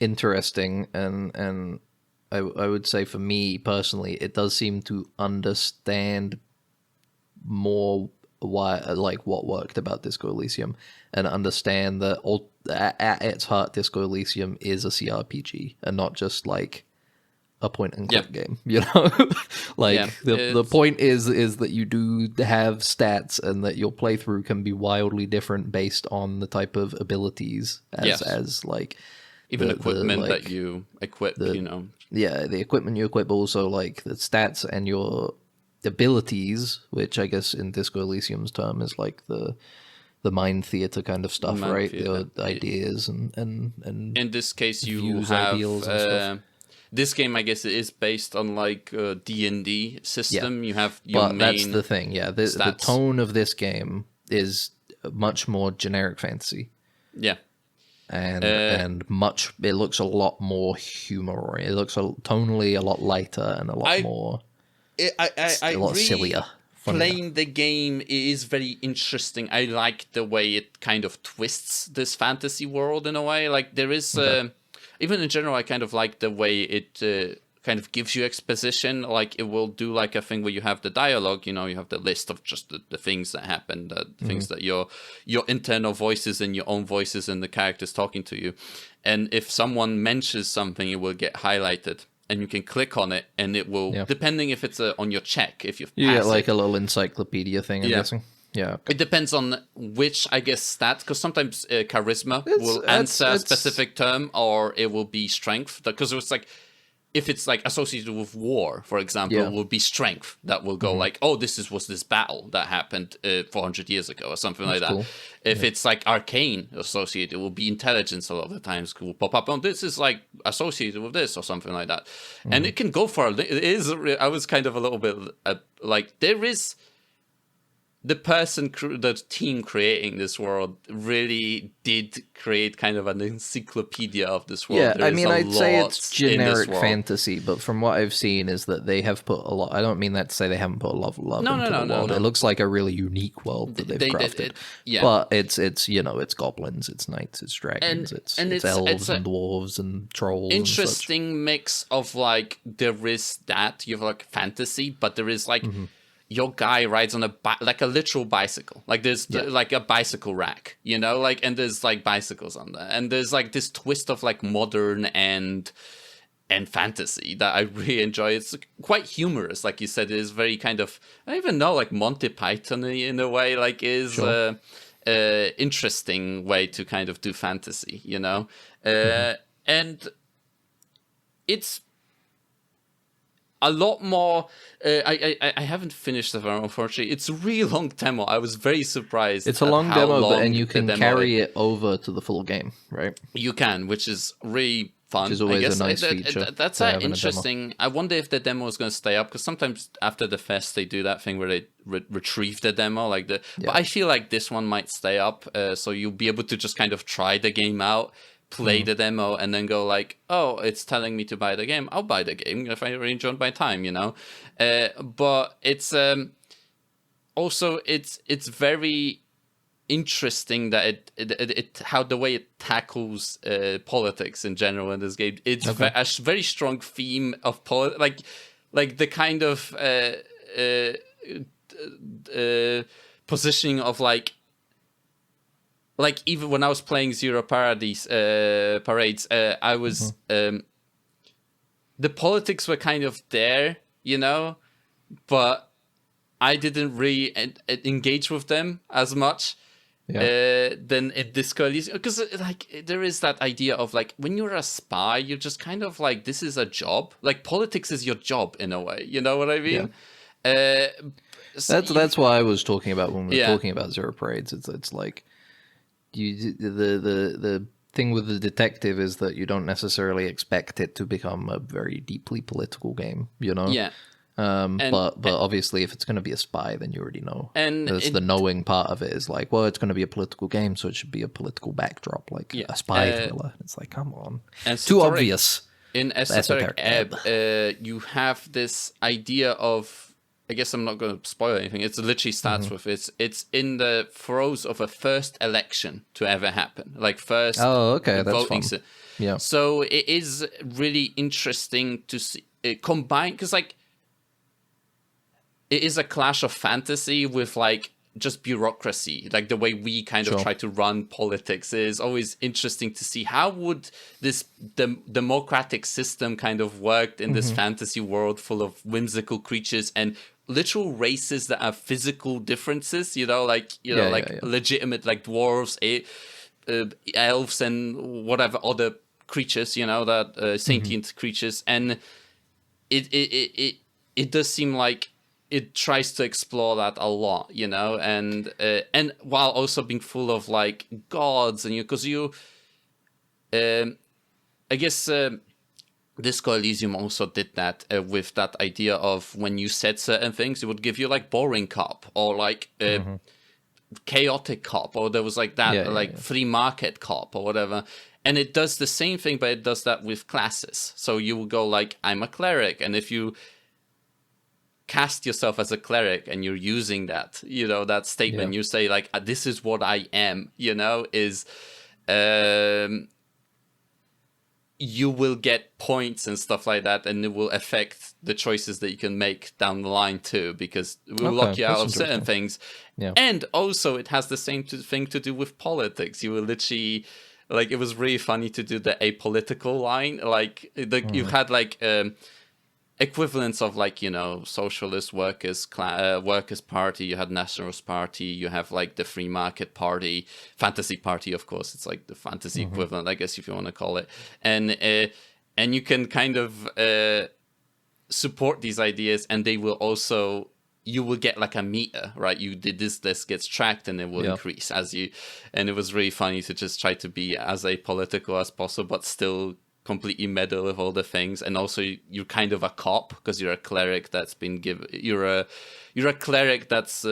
Interesting, and I would say for me personally, it does seem to understand more what worked about Disco Elysium, and understand that at its heart, Disco Elysium is a CRPG and not just like a point and click game. You know, the point is that you do have stats, and that your playthrough can be wildly different based on the type of abilities as like even equipment that you equip. You know, the equipment you equip, also like the stats and your abilities, which I guess in Disco Elysium's term is like the mind theater kind of stuff, right? The ideas and in this case you have ideals and stuff. This game, I guess, is based on like a D&D system. You have your main that's the thing. Yeah, the tone of this game is much more generic fantasy. Yeah. And it looks a lot more humor. It looks tonally a lot lighter and a lot more. A lot sillier. Playing the game is very interesting. I like the way it kind of twists this fantasy world in a way. Like there is, even in general, I kind of like the way it kind of gives you exposition. Like it will do like a thing where you have the dialogue. You know, you have the list of just the things that happen, the things that your internal voices and your own voices and the characters talking to you. And if someone mentions something, it will get highlighted. And you can click on it, and it will, depending if it's on your check, if you've passed you get like a little encyclopedia thing, I'm guessing. Yeah. It depends on which, I guess, stat, because sometimes charisma will answer a specific term, or it will be strength. Because it was like, if it's like associated with war, for example, it will be strength that will go like, oh, was this battle that happened 400 years ago or something like that. Cool. If it's like arcane associated, it will be intelligence a lot of the times. It will pop up on this is like associated with this or something like that. And it can go for, it is, I was kind of a little bit like, there is, the team creating this world really did create kind of an encyclopedia of this world. Yeah, I mean, I'd say it's generic fantasy, but from what I've seen is that they have put a lot. I don't mean that to say they haven't put a lot of love into the world. It looks like a really unique world that they've crafted. But it's you know, it's goblins, it's knights, it's dragons, it's elves and dwarves and trolls. Interesting and mix of like, there is that you have like fantasy, but there is like. Your guy rides on like a literal bicycle. Like there's like a bicycle rack, you know, like, and there's like bicycles on there, and there's like this twist of like modern and fantasy that I really enjoy. It's quite humorous, like you said. It is very kind of, I don't even know, like Monty Python-y in a way, like is interesting way to kind of do fantasy, you know, and it's a lot more. I haven't finished the demo, unfortunately. It's a really long demo. I was very surprised. It's a long demo, and you can carry it over to the full game, right? You can, which is really fun. Which is always a nice feature. That's interesting. I wonder if the demo is going to stay up, because sometimes after the fest they do that thing where they retrieve the demo, like the. Yeah. But I feel like this one might stay up, so you'll be able to just kind of try the game out. Play the demo and then go like, oh, it's telling me to buy the game. I'll buy the game if I really enjoyed my time, you know. But it's also it's very interesting that it how the way it tackles politics in general in this game. It's a very strong theme of like the kind of positioning of like even when I was playing Zero Parades, I was the politics were kind of there, you know, but I didn't really engage with them as much than in Disco Elysium, because like there is that idea of like when you're a spy, you're just kind of like, this is a job. Like politics is your job in a way, you know what I mean? Yeah. That's what I was talking about when we were talking about Zero Parades. It's like. The thing with the detective is that you don't necessarily expect it to become a very deeply political game, you know? Yeah. But obviously, if it's going to be a spy, then you already know. And the knowing part of it is like, well, it's going to be a political game, so it should be a political backdrop, like a spy thriller. It's like, come on. Too obvious. In Esoteric Ebb, you have this idea of, I guess I'm not going to spoil anything. It literally starts with it's in the throes of a first election to ever happen, like first. Oh, okay, that's voting. Fun. Yeah. So it is really interesting to see it combine, because like it is a clash of fantasy with like just bureaucracy, like the way we kind of try to run politics. Is always interesting to see how would this democratic system kind of worked in this fantasy world full of whimsical creatures and literal races that have physical differences, you know, like legitimate like dwarves, elves, and whatever other creatures, you know, that sentient creatures, and it does seem like it tries to explore that a lot, you know, and while also being full of like gods, and I guess Disco Elysium also did that with that idea of when you said certain things, it would give you like boring cop or like chaotic cop, or there was like that free market cop or whatever. And it does the same thing, but it does that with classes. So you will go like, I'm a cleric, and if you cast yourself as a cleric and you're using that, you know, that statement, you say like, this is what I am, you know, is you will get points and stuff like that, and it will affect the choices that you can make down the line too, because it will lock you out of certain things. Yeah. And also it has the same thing to do with politics. You will literally, like, it was really funny to do the apolitical line, like you had like equivalents of like, you know, socialist workers party, you had nationalist party, you have like the free market party, fantasy party, of course, it's like the fantasy equivalent, I guess, if you want to call it, and and you can kind of support these ideas, and they will also, you will get like a meter, right? You did this gets tracked, and it will increase as you. And it was really funny to just try to be as apolitical as possible, but still completely meddle with all the things. And also, you're kind of a cop because you're a cleric that's been given. You're a cleric that's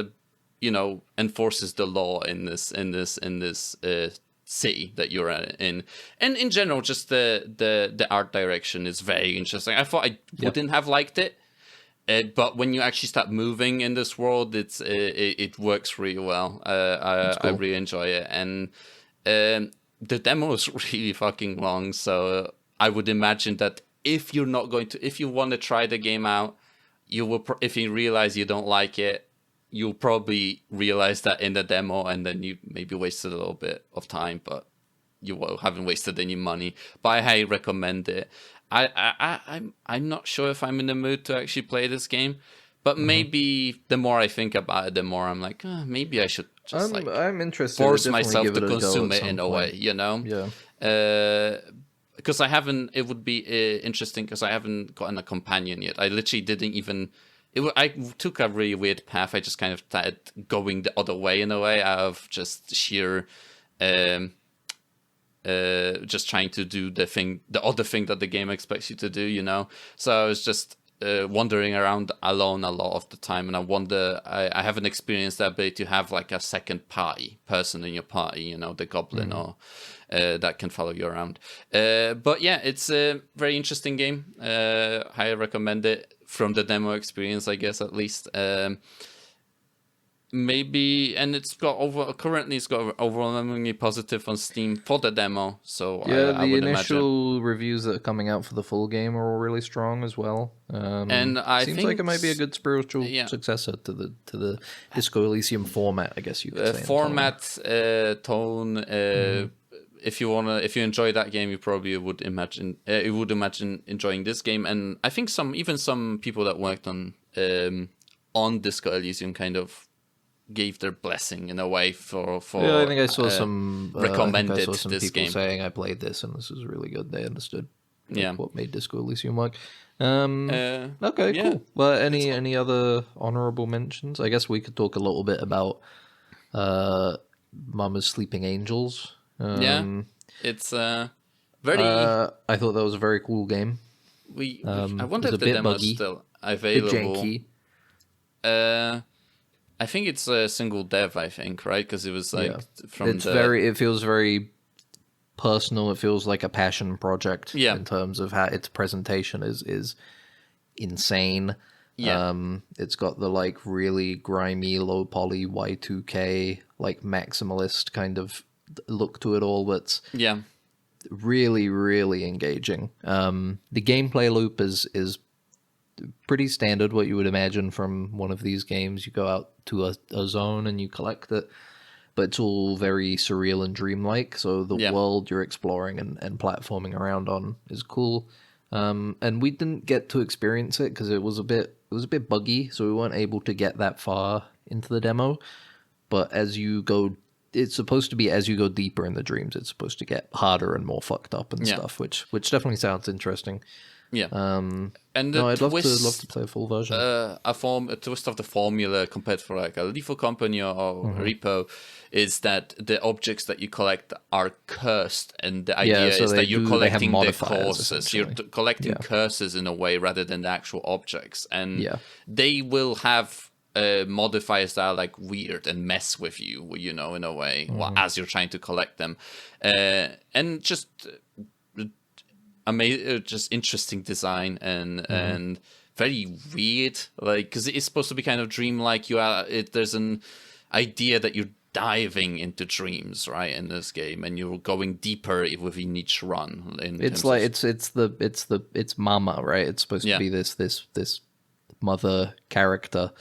enforces the law in this city that you're in. And in general, just the art direction is very interesting. I thought I wouldn't have liked it. But when you actually start moving in this world, it works really well. I really enjoy it, and the demo is really fucking long. So I would imagine that if you want to try the game out, you will. If you realize you don't like it, you'll probably realize that in the demo, and then you maybe wasted a little bit of time, but you haven't wasted any money. But I highly recommend it. I'm not sure if I'm in the mood to actually play this game, but maybe the more I think about it, the more I'm like, maybe I should just I'm interested. Force myself to consume it in a way, Yeah. Because I haven't. It would be interesting because I haven't gotten a companion yet. I literally didn't even. I took a really weird path. I just kind of started going the other way in a way out of just sheer. Just trying to do the other thing that the game expects you to do, So I was just wandering around alone a lot of the time, and I haven't experienced the ability to have like a second party person in your party, the goblin or that can follow you around. But yeah, it's a very interesting game. Highly recommend it from the demo experience, I guess, at least. Maybe, and it's got overwhelmingly positive on Steam for the demo. So yeah, I would initial imagine reviews that are coming out for the full game are all really strong as well. And I seems think like it might be a good spiritual successor to the Disco Elysium format, I guess you could say. Format, tone. If you enjoy that game, you probably would imagine enjoying this game. And I think some people that worked on Disco Elysium kind of gave their blessing in a way for I think I saw some recommended some this people game saying I played this and this is really good. They understood what made Disco Elysium work. Okay, cool. Well, any other honorable mentions? I guess we could talk a little bit about Mama's Sleeping Angels. It's very. I thought that was a very cool game. I wonder if the demo is still available. A bit janky. I think it's a single dev. I think, right? Because it was like It feels very personal. It feels like a passion project. Yeah. In terms of how its presentation is insane. Yeah. It's got the like really grimy, low poly Y2K like maximalist kind of look to it all. That's really, really engaging. The gameplay loop is pretty standard, what you would imagine from one of these games. You go out to a zone and you collect it, but it's all very surreal and dreamlike. So the world you're exploring and platforming around on is cool. And we didn't get to experience it because it was a bit buggy, so we weren't able to get that far into the demo. But it's supposed to be as you go deeper in the dreams, it's supposed to get harder and more fucked up and stuff, which definitely sounds interesting. Yeah. And I'd love to play a full version. A twist of the formula compared to like a Lethal Company or Repo is that the objects that you collect are cursed, and the idea is that you're collecting the curses. You're collecting curses in a way rather than the actual objects, and they will have modifiers that are like weird and mess with you, in a way, as you're trying to collect them, and just. Just interesting design and very weird, like because it's supposed to be kind of dreamlike. There's an idea that you're diving into dreams, right, in this game, and you're going deeper within each run. It's Mama, right? It's supposed to be this mother character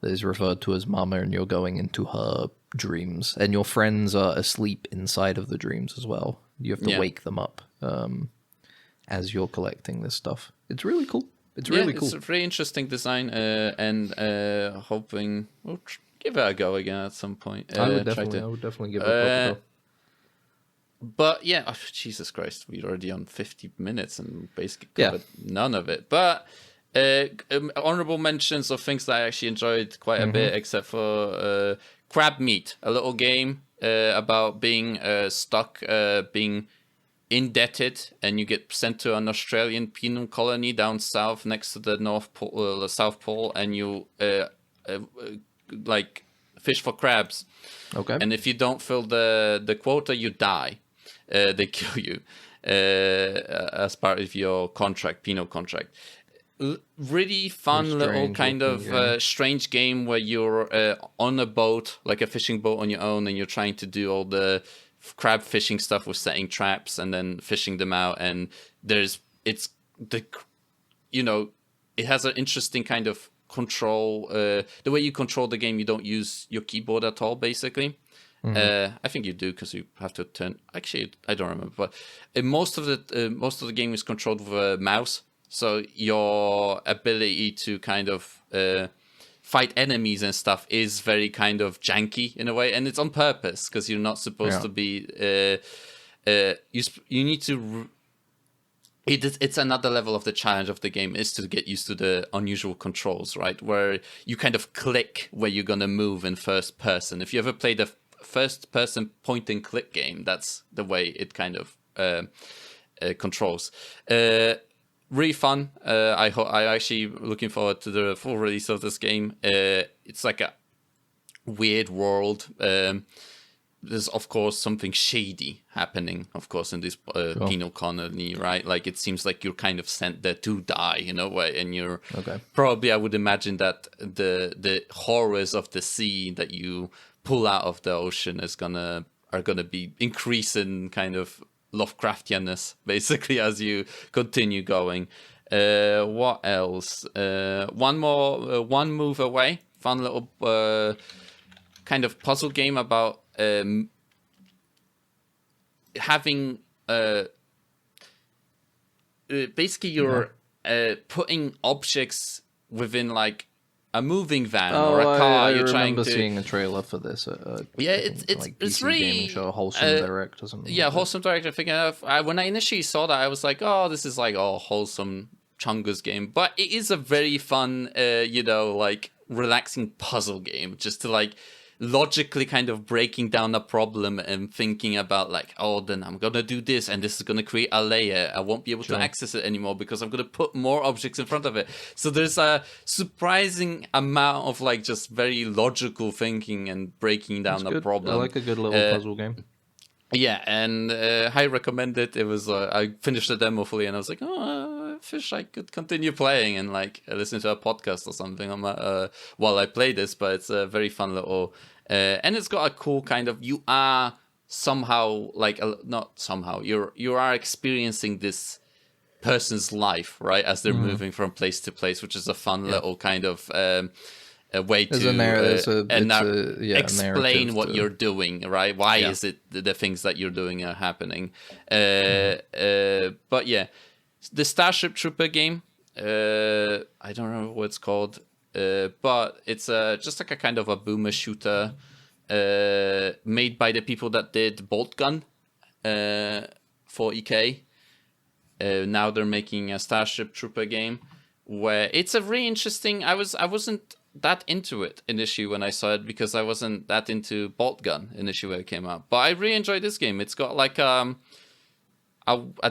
that is referred to as Mama, and you're going into her dreams, and your friends are asleep inside of the dreams as well. You have to wake them up. As you're collecting this stuff. It's really cool. It's really cool. It's a very interesting design, and hoping we'll give it a go again at some point. I would definitely give it a go. But yeah, Jesus Christ, we're already on 50 minutes and basically covered none of it. But honorable mentions of things that I actually enjoyed quite a bit, except for Crab Meat, a little game about being stuck, being indebted, and you get sent to an Australian penal colony down south next to the South Pole, and you like fish for crabs. Okay. And if you don't fill the quota, you die. They kill you as part of your penal contract. Really fun little kind of strange game where you're on a boat, like a fishing boat on your own, and you're trying to do all the crab fishing stuff with setting traps and then fishing them out. And it has an interesting kind of control. The way you control the game, you don't use your keyboard at all, basically. I think you do because you have to turn. Actually, I don't remember, but most of the game is controlled with a mouse. So your ability to kind of fight enemies and stuff is very kind of janky in a way, and it's on purpose because you're not supposed to be. You need to. It's another level of the challenge of the game is to get used to the unusual controls, right? Where you kind of click where you're gonna move in first person. If you ever played a first person point and click game, that's the way it kind of controls. Really fun. I actually looking forward to the full release of this game. It's like a weird world. There's of course something shady happening, of course, in this penal colony, right? Like it seems like you're kind of sent there to die in a way, and you're probably, I would imagine that the horrors of the sea that you pull out of the ocean are gonna be increasing kind of Lovecraftianness basically as you continue going. What else? One move away. Fun little kind of puzzle game about having basically you're putting objects within like a moving van or a car. I you're trying remember to seeing a trailer for this. It's really gaming show, Wholesome Direct or something. Yeah, like Wholesome Direct. I think when I initially saw that, I was like, oh, this is like wholesome Chungus game, but it is a very fun, like relaxing puzzle game, just to like logically kind of breaking down a problem and thinking about like, oh, then I'm gonna do this and this is gonna create a layer. I won't be able to access it anymore because I'm gonna put more objects in front of it. So there's a surprising amount of like just very logical thinking and breaking down the problem. I like a good little puzzle game. Yeah, and I recommend it. It was I finished the demo fully and I was like, oh, I wish I could continue playing and like listen to a podcast or something on my, while I play this. But it's a very fun little, and it's got a cool kind of. You are somehow like not somehow you are experiencing this person's life, right, as they're moving from place to place, which is a fun little kind of. A way to explain what you're doing, right? Why is it the things that you're doing are happening? But yeah, the Starship Trooper game, I don't know what it's called, but it's just like a kind of a boomer shooter made by the people that did Bolt Gun for EK. Now they're making a Starship Trooper game where it's a really interesting. I wasn't that into it initially when I saw it because I wasn't that into Bolt Gun initially when it came out. But I really enjoyed this game. It's got like a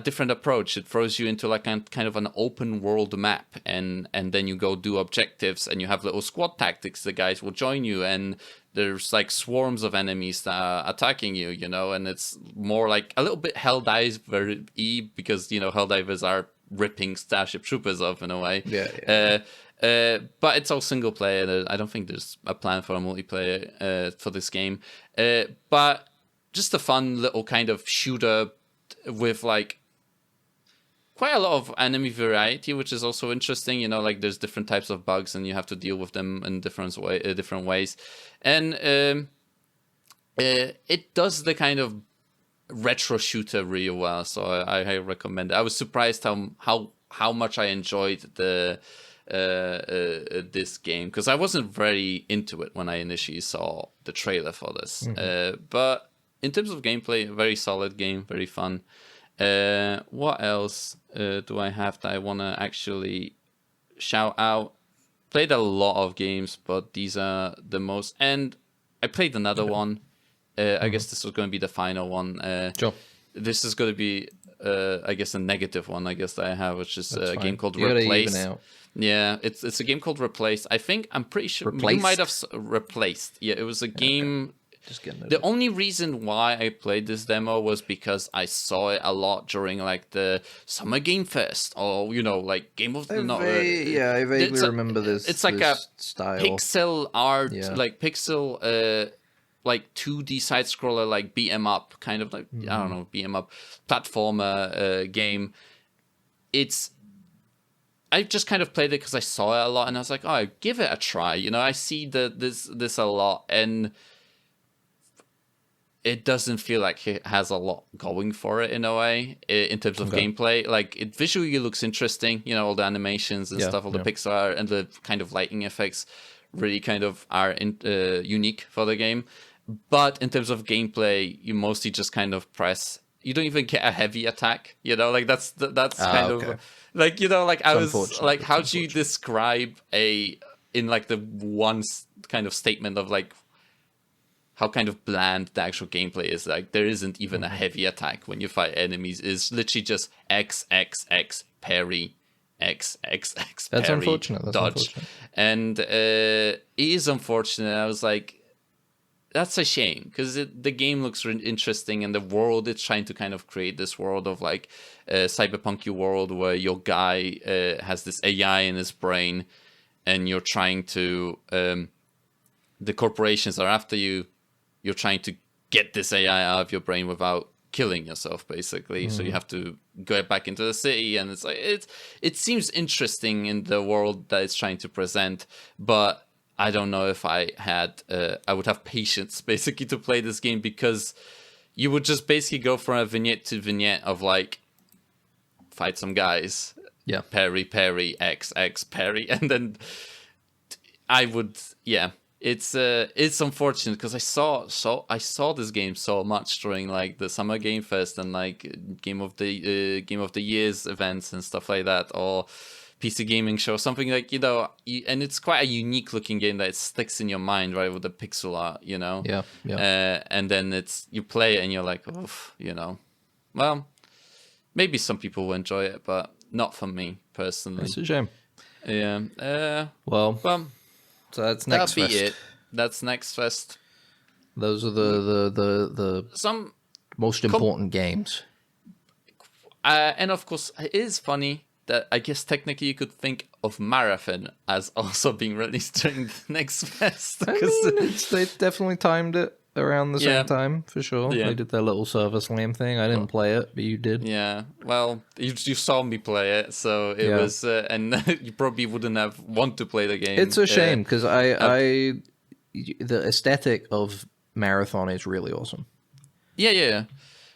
different approach. It throws you into like a kind of an open world map, and then you go do objectives, and you have little squad tactics. The guys will join you, and there's like swarms of enemies that are attacking you, and it's more like a little bit Helldivers-y because Helldivers are ripping Starship Troopers off in a way. But it's all single player. I don't think there's a plan for a multiplayer for this game. But just a fun little kind of shooter with like quite a lot of enemy variety, which is also interesting. Like there's different types of bugs and you have to deal with them in different ways. And it does the kind of retro shooter really well. So I recommend it. I was surprised how much I enjoyed this game because I wasn't very into it when I initially saw the trailer for this. But in terms of gameplay, a very solid game, very fun. What else do I have that I want to actually shout out? Played a lot of games, but these are the most. And I played another one. I guess this was going to be the final one. Sure. This is going to be, I guess, a negative one. I guess that I have, which is That's a fine. game called You gotta Replace. even out. Yeah, it's a game called Replace. I'm pretty sure you Replaced? might have replaced. Yeah, it was a game. Just getting it. The only reason why I played this demo was because I saw it a lot during like the Summer Game Fest, or like Game of the I vaguely remember this. It's like this a style. pixel art, Yeah. like pixel, like 2D side scroller, like beat 'em up, kind of like I don't know, beat 'em up platformer game. I just kind of played it because I saw it a lot, and I was like, oh, give it a try. I see this a lot, and it doesn't feel like it has a lot going for it in a way in terms of gameplay. Like it visually looks interesting, all the animations and stuff, all the pixel art and the kind of lighting effects really kind of are unique for the game. But in terms of gameplay, you mostly just kind of press. You don't even get a heavy attack, like that's kind of like like I was like, how do you describe in like the one kind of statement of like how kind of bland the actual gameplay is? Like there isn't even a heavy attack when you fight enemies. It's literally just X parry, X That's parry, unfortunate. That's dodge, unfortunate. and it is unfortunate. I was like, that's a shame because the game looks interesting, and the world it's trying to kind of create this world of like cyberpunk world where your guy has this AI in his brain, and you're trying to the corporations are after you. You're trying to get this AI out of your brain without killing yourself, basically. So you have to go back into the city, and it's like it seems interesting in the world that it's trying to present, but I don't know if I would have patience basically to play this game, because you would just basically go from a vignette to vignette of like fight some guys, parry, X parry, and then I would it's unfortunate because I saw this game so much during like the Summer Game Fest and like Game of the Year's events and stuff like that, or PC gaming show, something like and it's quite a unique looking game that it sticks in your mind, right, with the pixel art, and then you play it and you're like, oof, well, maybe some people will enjoy it, but not for me personally. That's a shame. Yeah. Well, so that's next That'll be fest. it. That's next fest. Those are the Some most important games. and of course, it is funny that I guess technically you could think of Marathon as also being released during the next fest. I mean, they definitely timed it around the Yeah. same time, for sure. Yeah. They did their little service lane thing. I didn't play it, but you did. Yeah, well, you saw me play it, so it was, and you probably wouldn't have want to play the game. It's a shame, because the aesthetic of Marathon is really awesome. Yeah.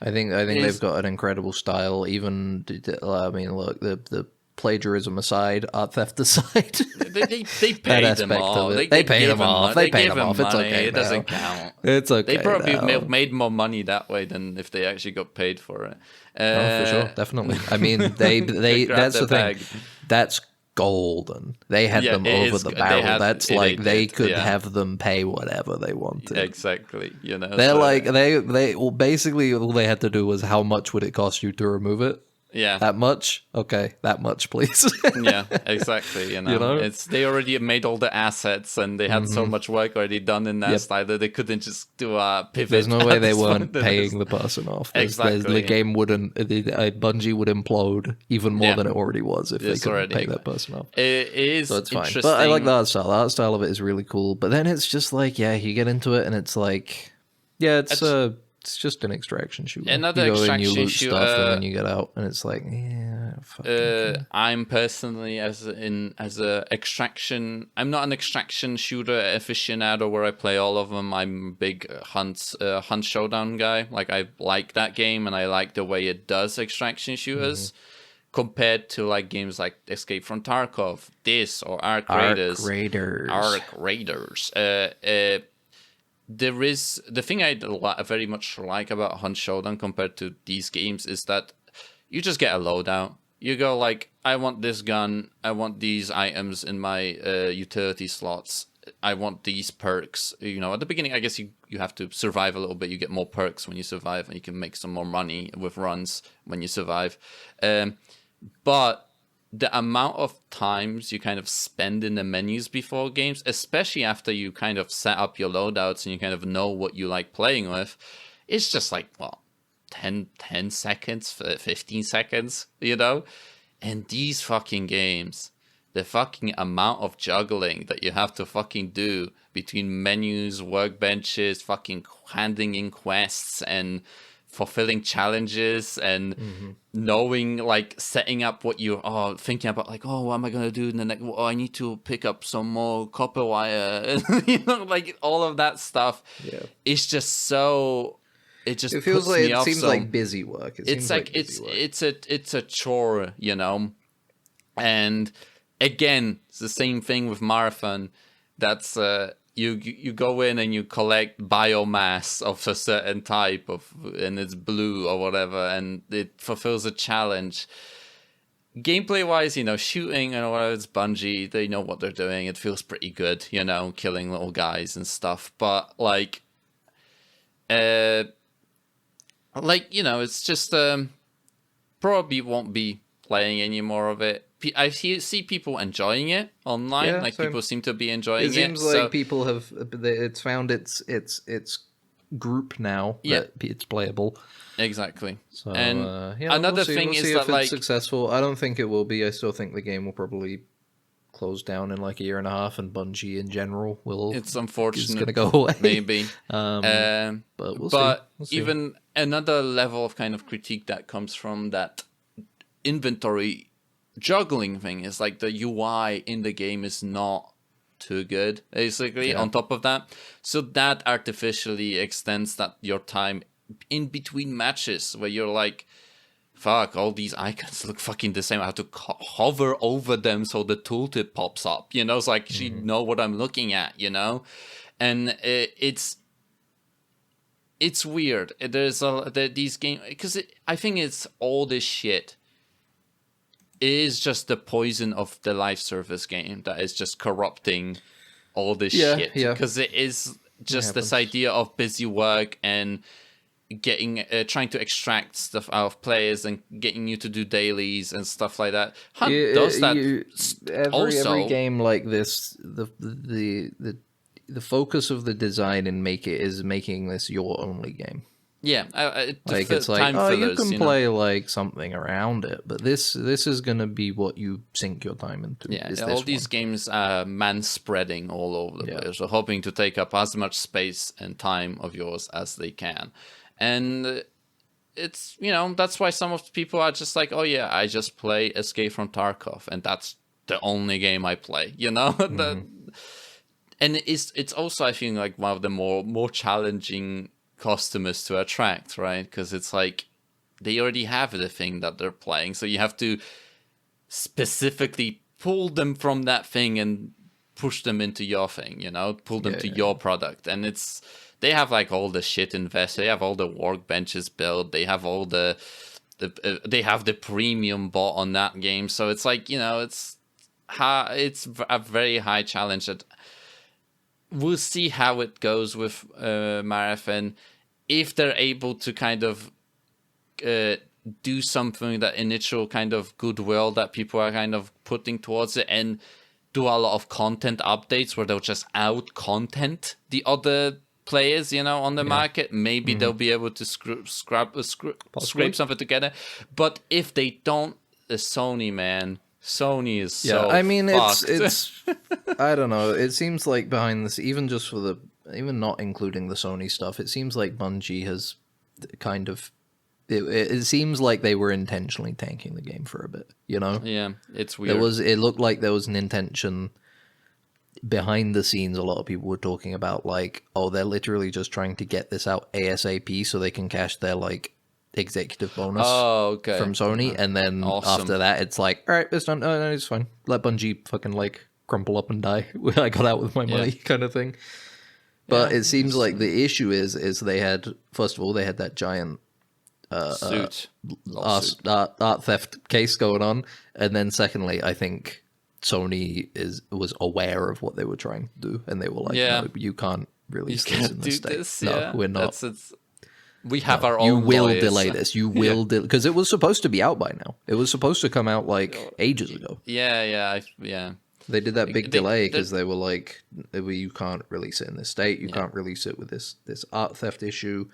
I think they've got an incredible style. Even, I mean, look, the plagiarism aside, art theft aside, They that paid them aspect all. of it. They paid gave them off. They They paid gave them off. It's money. okay. It doesn't count. It's okay. They probably now. made more money that way than if they actually got paid for it. Oh, for sure, definitely. I mean, they grabbed that's the their thing. bag. That's golden. They had them it over is- the they barrel. had- That's they like they did, could yeah. have them pay whatever they wanted. Exactly. They're so- like they well, basically all they had to do was how much would it cost you to remove it? yeah. That much? Okay, that much, please. Yeah, exactly. know? It's they already made all the assets, and they had so much work already done in that style that they couldn't just do a pivot. There's no way at they this weren't point. paying the person off. Exactly. The game wouldn't. Bungie would implode even more Yeah. than it already was if they It's couldn't already- pay that person off. It is So it's fine. interesting. But I like the art style. The art style of it is really cool. But then it's just like, you get into it and it's like, it's just an extraction shooter. Another you go in, you extraction loot shooter. stuff, and then you get out, and it's like, fucking I'm personally as a extraction. I'm not an extraction shooter aficionado where I play all of them. I'm a big hunt showdown guy. Like I like that game, and I like the way it does extraction shooters. Compared to like games like Escape from Tarkov, this or Arc Raiders. Raiders. Arc Raiders. there is the thing I very much like about Hunt Showdown compared to these games is that you just get a loadout. You go like, I want this gun, I want these items in my utility slots, I want these perks. You know, at the beginning, I guess you have to survive a little bit. You get more perks when you survive, and you can make some more money with runs when you survive. But the amount of times you kind of spend in the menus before games, especially after you kind of set up your loadouts and you kind of know what you like playing with, it's just like, well, 10 seconds, 15 seconds, you know? And these fucking games, the fucking amount of juggling that you have to fucking do between menus, workbenches, fucking handing in quests and fulfilling challenges and knowing, like, setting up what you're thinking about, like, what am I gonna do in the next? I need to pick up some more copper wire, and you know, like all of that stuff. Yeah, it's just so. It feels like it seems like busy work. It's a chore, you know, and again, it's the same thing with Marathon. That's you go in and you collect biomass of a certain type and it's blue or whatever, and it fulfills a challenge. Gameplay wise, you know, shooting and whatever, it's Bungie, they know what they're doing. It feels pretty good, you know, killing little guys and stuff. But like, you know, it's just probably won't be playing any more of it. I see people enjoying it online. Yeah, like people seem to be enjoying it. It seems like people have. It's found its group now. Yeah, that it's playable. Exactly. So, and another thing is that, like, it's successful. I don't think it will be. I still think the game will probably close down in like a year and a half, and Bungie in general will. It's unfortunate. It's gonna go away. Maybe. But we'll see. Even another level of kind of critique that comes from that inventory juggling thing is like the UI in the game is not too good, basically, on top of that. So that artificially extends your time in between matches where you're like, fuck, all these icons look fucking the same. I have to hover over them so the tooltip pops up, you know? It's like, she know what I'm looking at, you know? And it's weird. There's these games, because I think it's all this shit is just the poison of the live service game that is just corrupting all this shit. Yeah. Because it is just this idea of busy work and getting trying to extract stuff out of players and getting you to do dailies and stuff like that. Hunt does that. Every game like this, the focus of the design and making this your only game. Yeah, it's like, you can play like something around it, but this is gonna be what you sink your time into. Yeah, all these games are man-spreading all over the place, so hoping to take up as much space and time of yours as they can, and it's, you know, that's why some of the people are just like, oh yeah, I just play Escape from Tarkov, and that's the only game I play, you know. And it's also, I think, like one of the more challenging customers to attract, right? Because it's like they already have the thing that they're playing, so you have to specifically pull them from that thing and push them into your thing, you know, pull them to your product. And they have like all the shit invested, they have all the workbenches built, they have all they have the premium bought on that game, so it's like, you know, it's a very high challenge. That we'll see how it goes with Marathon. If they're able to kind of do something, that initial kind of goodwill that people are kind of putting towards it, and do a lot of content updates where they'll just out content the other players, you know, on the market, maybe they'll be able to scrape something together. But if they don't, Sony is so I mean, fucked. it's I don't know. It seems like behind this, even not including the Sony stuff, it seems like Bungie has kind of. It seems like they were intentionally tanking the game for a bit, you know? Yeah, it's weird. It looked like there was an intention behind the scenes. A lot of people were talking about like, oh, they're literally just trying to get this out ASAP so they can cash their like executive bonus from Sony, and then after that it's like, all right, it's done. Oh, no, it's fine. Let Bungie fucking like crumple up and die. I got out with my money, kind of thing. But it seems like the issue is they had, first of all, they had that giant art theft case going on, and then secondly, I think Sony was aware of what they were trying to do, and they were like, "No, you can't release this in this state. No, we're not. We have our own. You will lawyers. delay this. You will because it was supposed to be out by now. It was supposed to come out like ages ago. Yeah. They did that big delay because they were like, "You can't release it in this state. You can't release it with this art theft issue.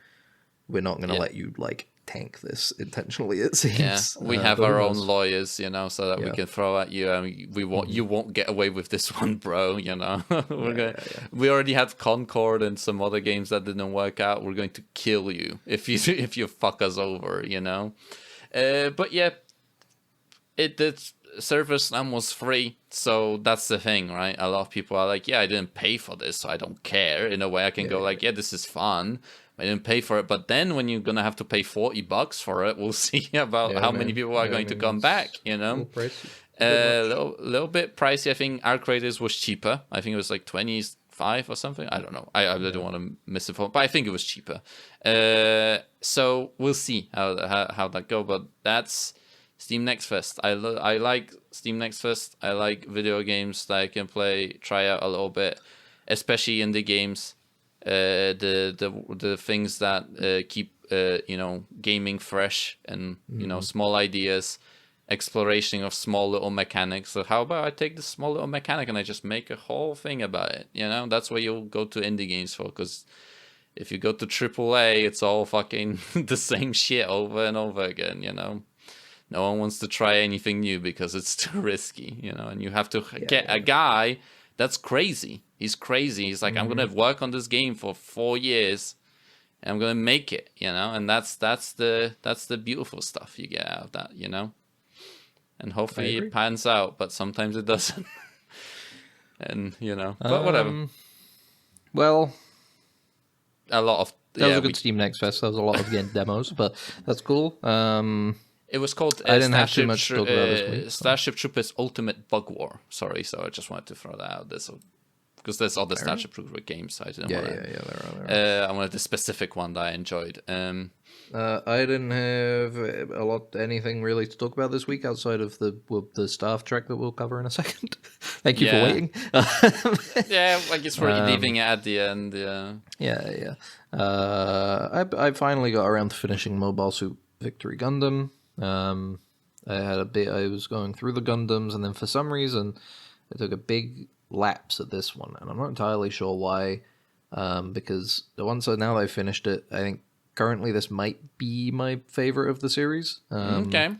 We're not going to let you like." Tank this intentionally, it seems. Yeah, we have our own lawyers, so that we can throw at you. You won't get away with this one, bro. We already had Concord and some other games that didn't work out. We're going to kill you if you fuck us over. But yeah, the service now was free, so that's the thing, right? A lot of people are like, I didn't pay for this, so I don't care. In a way, I can go like, this is fun. I didn't pay for it, but then when you're gonna have to pay $40 for it, we'll see about how many people are going to come back. Little bit pricey. I think Arc Raiders was cheaper. I think it was like 25 or something. I don't know. I didn't want to misinform, but I think it was cheaper. So we'll see how that go. But that's Steam Next Fest. I like Steam Next Fest. I like video games that I can try out a little bit, especially indie games. The things that keep gaming fresh and small ideas, exploration of small little mechanics. So how about I take this small little mechanic and I just make a whole thing about it? That's where you'll go to indie games for, because if you go to AAA, it's all fucking the same shit over and over again. No one wants to try anything new because it's too risky. And you have to get a guy that's crazy. He's crazy. He's like, I'm gonna work on this game for 4 years, and I'm gonna make it. And that's the beautiful stuff you get out of that. And hopefully it pans out, but sometimes it doesn't. And but whatever. Well, a lot of that was a good Steam Next Fest. There was a lot of game demos, but that's cool. It was called I didn't have too much to talk about this week. Starship Troopers Ultimate Bug War. Sorry, so I just wanted to throw that out there. Because there's other Starship Trooper games, so I didn't want to... there are. I wanted the specific one that I enjoyed. I didn't have anything really to talk about this week outside of the Star Trek that we'll cover in a second. Thank you for waiting. I guess we're leaving it at the end. Yeah. I finally got around to finishing Mobile Suit Victory Gundam. I was going through the Gundams, and then for some reason I took a big lapse at this one, and I'm not entirely sure why, because now that I've finished it, I think currently this might be my favorite of the series. Okay.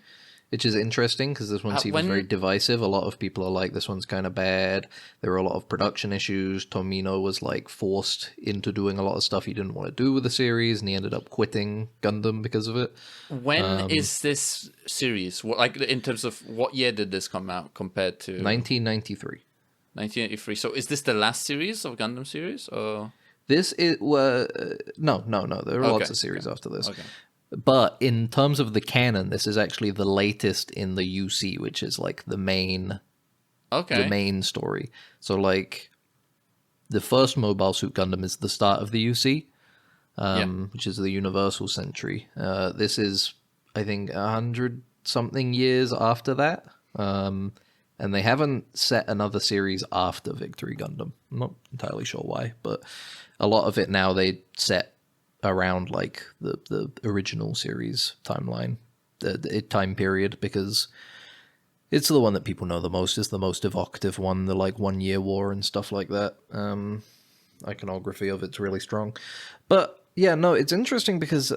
Which is interesting because this one seems very divisive. A lot of people are like, this one's kind of bad. There were a lot of production issues. Tomino was like forced into doing a lot of stuff he didn't want to do with the series, and he ended up quitting Gundam because of it. When is this series? Like, in terms of what year did this come out compared to? 1993. 1983. So is this the last series of Gundam series, or? This is no. There are lots of series after this. Okay. But in terms of the canon, this is actually the latest in the UC, which is like the main story. So like the first Mobile Suit Gundam is the start of the UC, which is the Universal Century. This is, I think, 100-something years after that. And they haven't set another series after Victory Gundam. I'm not entirely sure why, but a lot of it now they set around like the original series timeline, the time period, because it's the one that people know the most. It's the most evocative one, the like 1 year war and stuff like that. Iconography of it's really strong. But yeah, no, it's interesting because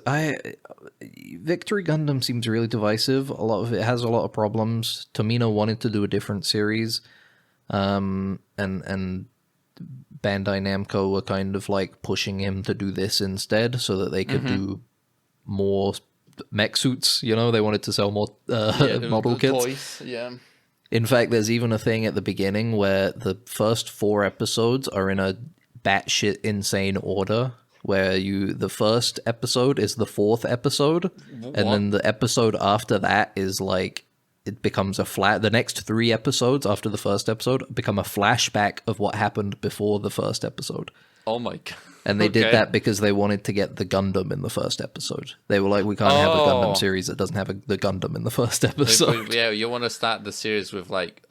Victory Gundam seems really divisive. A lot of it has a lot of problems. Tomino wanted to do a different series, and Bandai Namco were kind of like pushing him to do this instead so that they could do more mech suits. They wanted to sell more model kits. Toys, yeah. In fact, there's even a thing at the beginning where the first 4 episodes are in a batshit insane order, where the first episode is the 4th episode, and then the episode after that is like, it becomes the next 3 episodes after the first episode become a flashback of what happened before the first episode. Oh my god. And they did that because they wanted to get the Gundam in the first episode. They were like, we can't have a Gundam series that doesn't have the Gundam in the first episode. Yeah, you want to start the series with like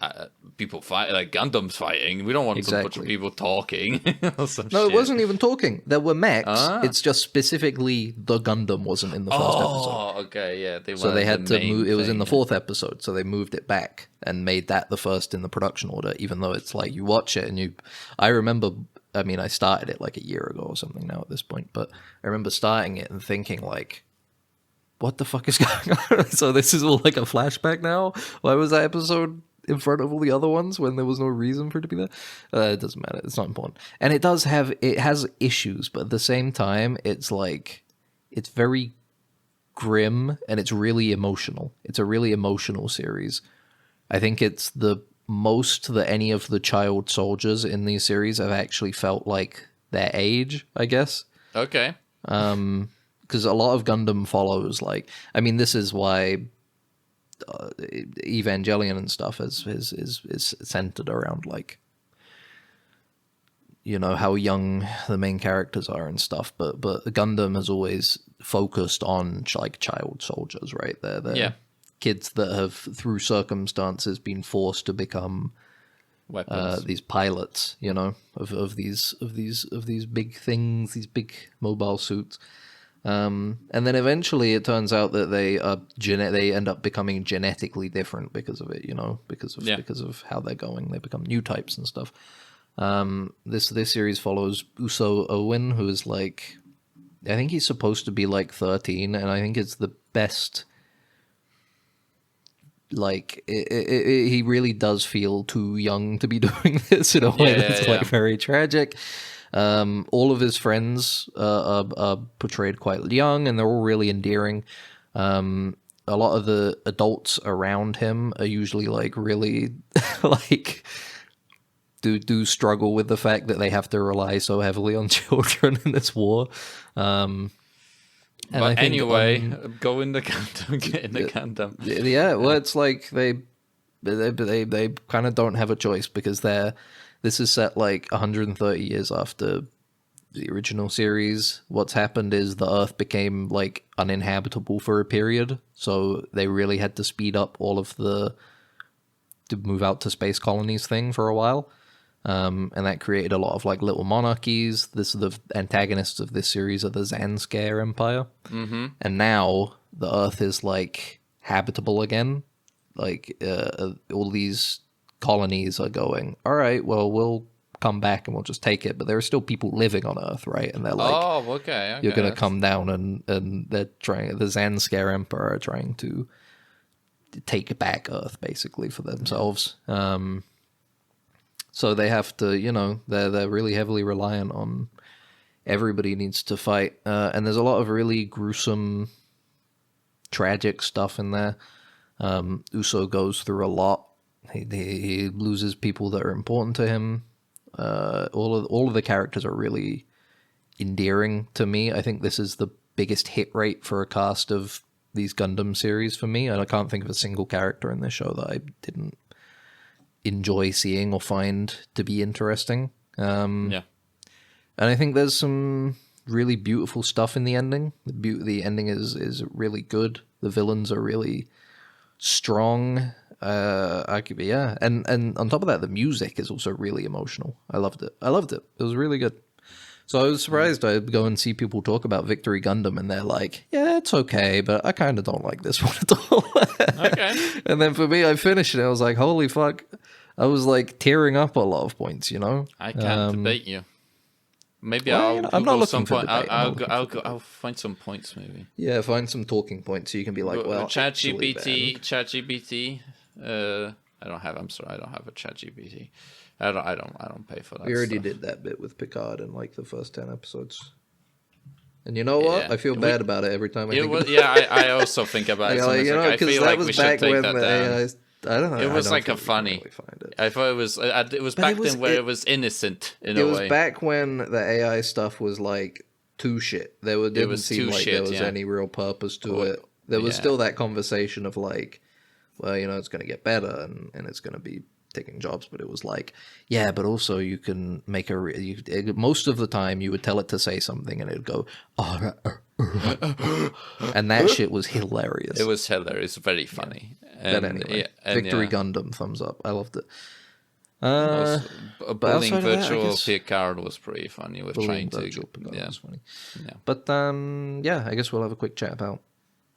people fight, like Gundams fighting. We don't want a bunch of people talking. No, it wasn't even talking. There were mechs. It's just specifically the Gundam wasn't in the first episode. Oh, okay, yeah. So they had to move. It was in the fourth episode, so they moved it back and made that the first in the production order. Even though it's like you watch it and you, I remember. I mean, I started it like a year ago or something now at this point, but I remember starting it and thinking like, what the fuck is going on? So this is all like a flashback now? Why was that episode in front of all the other ones when there was no reason for it to be there? It doesn't matter. It's not important. And it has issues, but at the same time, it's like, it's very grim and it's really emotional. It's a really emotional series. I think it's the most that any of the child soldiers in these series have actually felt like their age, I guess. Okay. Because a lot of Gundam follows, like, I mean, this is why Evangelion and stuff is centered around, like, you know, how young the main characters are and stuff. But Gundam has always focused on, like, child soldiers, right? They're kids that have, through circumstances, been forced to become these pilots, you know, of these big things, these big mobile suits. And then eventually it turns out that they end up becoming genetically different because of it, you know, because of how they're going. They become new types and stuff. This series follows Uso Owen, who is like, I think he's supposed to be like 13, and I think it's the best. Like, he really does feel too young to be doing this in a way that's like very tragic. All of his friends are portrayed quite young, and they're all really endearing. A lot of the adults around him are usually like really like do struggle with the fact that they have to rely so heavily on children in this war. But anyway, go in the Gundam, get in the Gundam. Yeah, well, it's like they kind of don't have a choice because this is set like 130 years after the original series. What's happened is the Earth became like uninhabitable for a period, so they really had to speed up all of to move out to space colonies thing for a while. And that created a lot of like little monarchies. The antagonists of this series are the Zanskar Empire. Mm-hmm. And now the Earth is like habitable again. Like all these colonies are going, all right, well, we'll come back and we'll just take it. But there are still people living on Earth, right? And they're like, oh, okay. You're going to come down and they're trying, the Zanskar Empire are trying to take back Earth basically for themselves. So they have to, you know, they're really heavily reliant on everybody needs to fight. And there's a lot of really gruesome, tragic stuff in there. Uso goes through a lot. He loses people that are important to him. All of the characters are really endearing to me. I think this is the biggest hit rate for a cast of these Gundam series for me. And I can't think of a single character in this show that I didn't enjoy seeing or find to be interesting. And I think there's some really beautiful stuff in the ending. The ending is really good. The villains are really strong. And on top of that, the music is also really emotional. I loved it. It was really good. So I was surprised. I'd go and see people talk about Victory Gundam, and they're like, yeah, it's okay, but I kind of don't like this one at all. Okay. And then for me, I finished it. I was like, holy fuck. I was like tearing up a lot of points, you know? I can't debate you. Maybe I'm not looking for debate. I'll find some points, maybe. Yeah, find some talking points so you can be like, well, ChatGPT. I don't have a ChatGPT. I don't pay for that. We already did that bit with Picard in like the first 10 episodes. And you know what? I feel bad about it every time I think about it. Yeah, I also think about it. Like, you know, I feel like we should take that down. I don't know. It was like a funny. Really find it. I thought it was back then where it was innocent in a way. It was back when the AI stuff was like too shit. Didn't seem like there was any real purpose to it. There was still that conversation of like, well, you know, it's going to get better and it's going to be taking jobs, but it was like, yeah, but also you can make most of the time you would tell it to say something and it'd go, and that shit was hilarious. It was hilarious, very funny. But anyway, Victory Gundam, thumbs up. I loved it. Bullying Virtual Picard was pretty funny. With trying to, was funny. Yeah. But I guess we'll have a quick chat about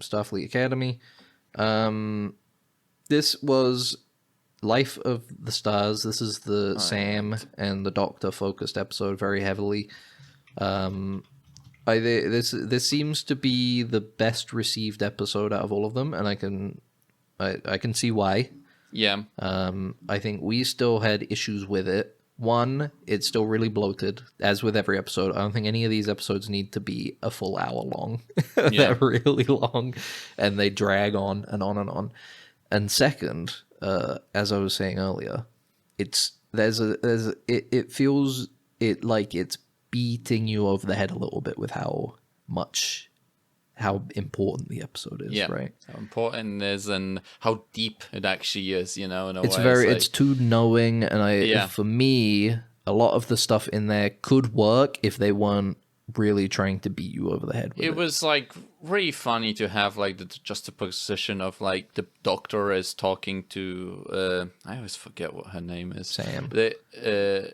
Starfleet Academy. This was Life of the Stars. This is the Sam and the Doctor focused episode very heavily. This seems to be the best received episode out of all of them, and I can see why. Yeah. I think we still had issues with it. One, it's still really bloated, as with every episode. I don't think any of these episodes need to be a full hour long. They're really long, and they drag on and on and on. And second, as I was saying earlier, it feels like it's beating you over the head a little bit with how important the episode is, right? How important it is and how deep it actually is, in a way. It's too knowing, and for me, a lot of the stuff in there could work if they weren't really trying to beat you over the head with it. It was like really funny to have like the juxtaposition of like the Doctor is talking to I always forget what her name is. Sam.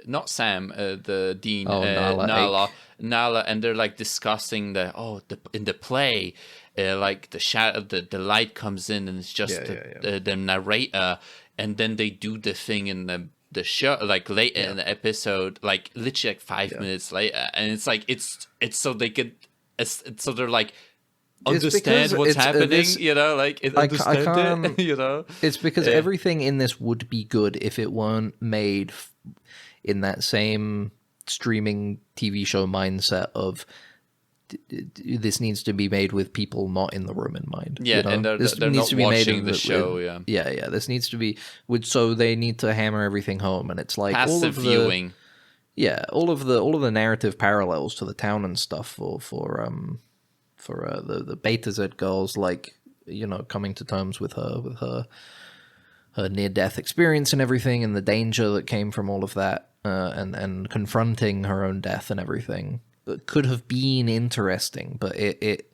Not Sam, the Dean. Nala. Nala, and they're like discussing in the play, like the light comes in and it's just the narrator, and then they do the thing in the show, like later in the episode, like literally like 5 minutes later, and it's like it's so they could, so they're like understand what's happening, understand it, It's because everything in this would be good if it weren't made in that same streaming TV show mindset of this needs to be made with people not in the room in mind. Yeah, and they're not watching the show. This needs to be so they need to hammer everything home, and it's like passive viewing. Yeah, all of the narrative parallels to the town and stuff for the Beta Z girls, like coming to terms with her near-death experience and everything, and the danger that came from all of that, and confronting her own death and everything. It could have been interesting, but it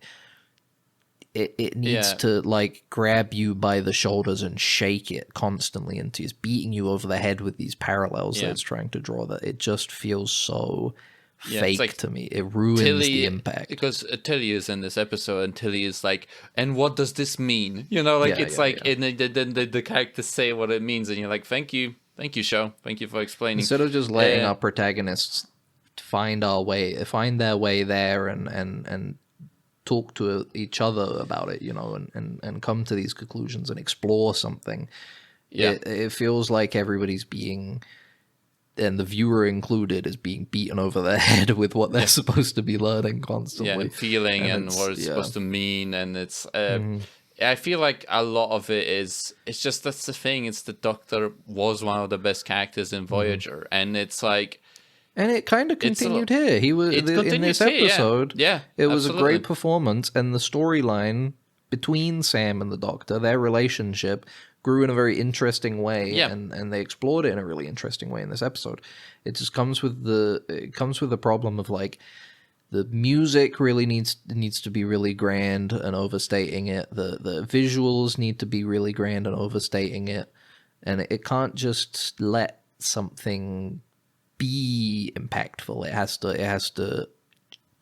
needs to like grab you by the shoulders and shake it constantly into it's beating you over the head with these parallels that it's trying to draw. That it just feels so fake to me. It ruins the impact. Because Tilly is in this episode, and Tilly is like, and what does this mean? And then the characters say what it means, and you're like, thank you, show, thank you for explaining. Instead of just letting our protagonists find their way there and talk to each other about it, and come to these conclusions and explore something. It feels like everybody's being, and the viewer included, is being beaten over the head with what they're supposed to be learning constantly. And feeling and what it's supposed to mean, and it's I feel like a lot of it is, it's just, that's the thing, it's the Doctor was one of the best characters in Voyager, and it's like, and it kind of continued here. He was in this episode. It was a great performance, and the storyline between Sam and the Doctor, their relationship, grew in a very interesting way, and they explored it in a really interesting way in this episode. It just comes with the problem of like the music really needs to be really grand and overstating it. The visuals need to be really grand and overstating it, and it can't just let something be impactful. It has to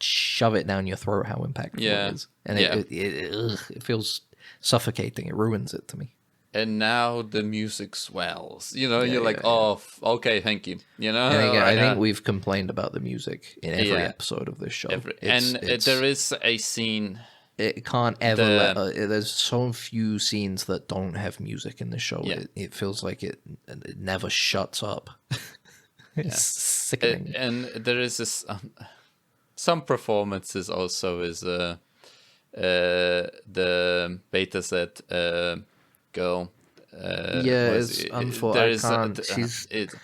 shove it down your throat how impactful it is, and it feels suffocating. It ruins it to me. And now the music swells. You're like, oh, okay, thank you. And again, I think we've complained about the music in every episode of this show. There is a scene. It can't ever. There's so few scenes that don't have music in this show. It feels like it never shuts up. It's sickening. And there is this some performances also is the Beta Z girl. It's unfortunate.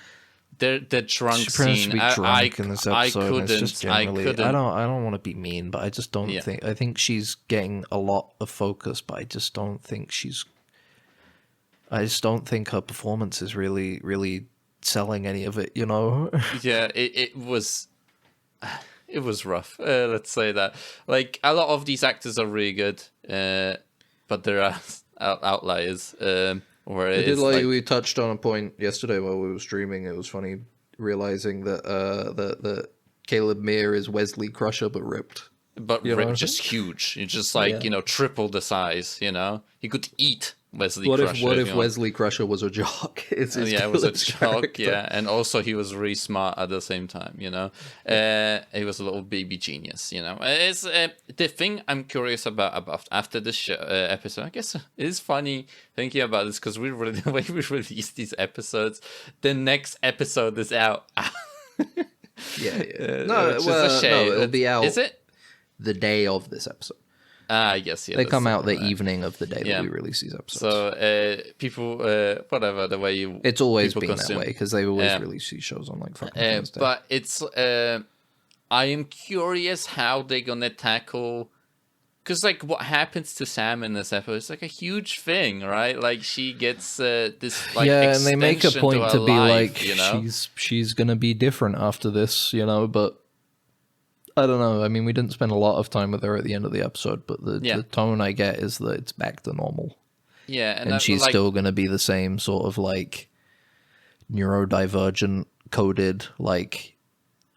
The drunk scene. I couldn't. I don't want to be mean, but I just don't think. I think she's getting a lot of focus, but I just don't think she's. I just don't think her performance is really selling any of it, you know? Yeah, it was rough. Let's say that. Like, a lot of these actors are really good, but there are outliers. Where I did like we touched on a point yesterday while we were streaming. It was funny realizing that that Caleb Meir is Wesley Crusher but ripped. But just huge. It's just like, triple the size, He could eat Wesley Crusher. What if Wesley Crusher was a jock? It was a jock, yeah. And also he was really smart at the same time, He was a little baby genius, It's the thing I'm curious about after this episode. I guess it is funny thinking about this because the way we release these episodes, the next episode is out. Yeah. No, it'll be out. Is it? The day of this episode. I guess, yeah. They come out the evening of the day that we release these episodes. So, people, whatever, the way you... It's always been that way, because they always release these shows on, like, fucking Wednesday. But it's... I am curious how they're gonna tackle... Because, like, what happens to Sam in this episode is, like, a huge thing, right? Like, she gets this, like, and they make a point to be life, like, she's gonna be different after this, but... I don't know. I mean, we didn't spend a lot of time with her at the end of the episode, but the tone I get is that it's back to normal. Yeah, and she's still going to be the same sort of like neurodivergent, coded, like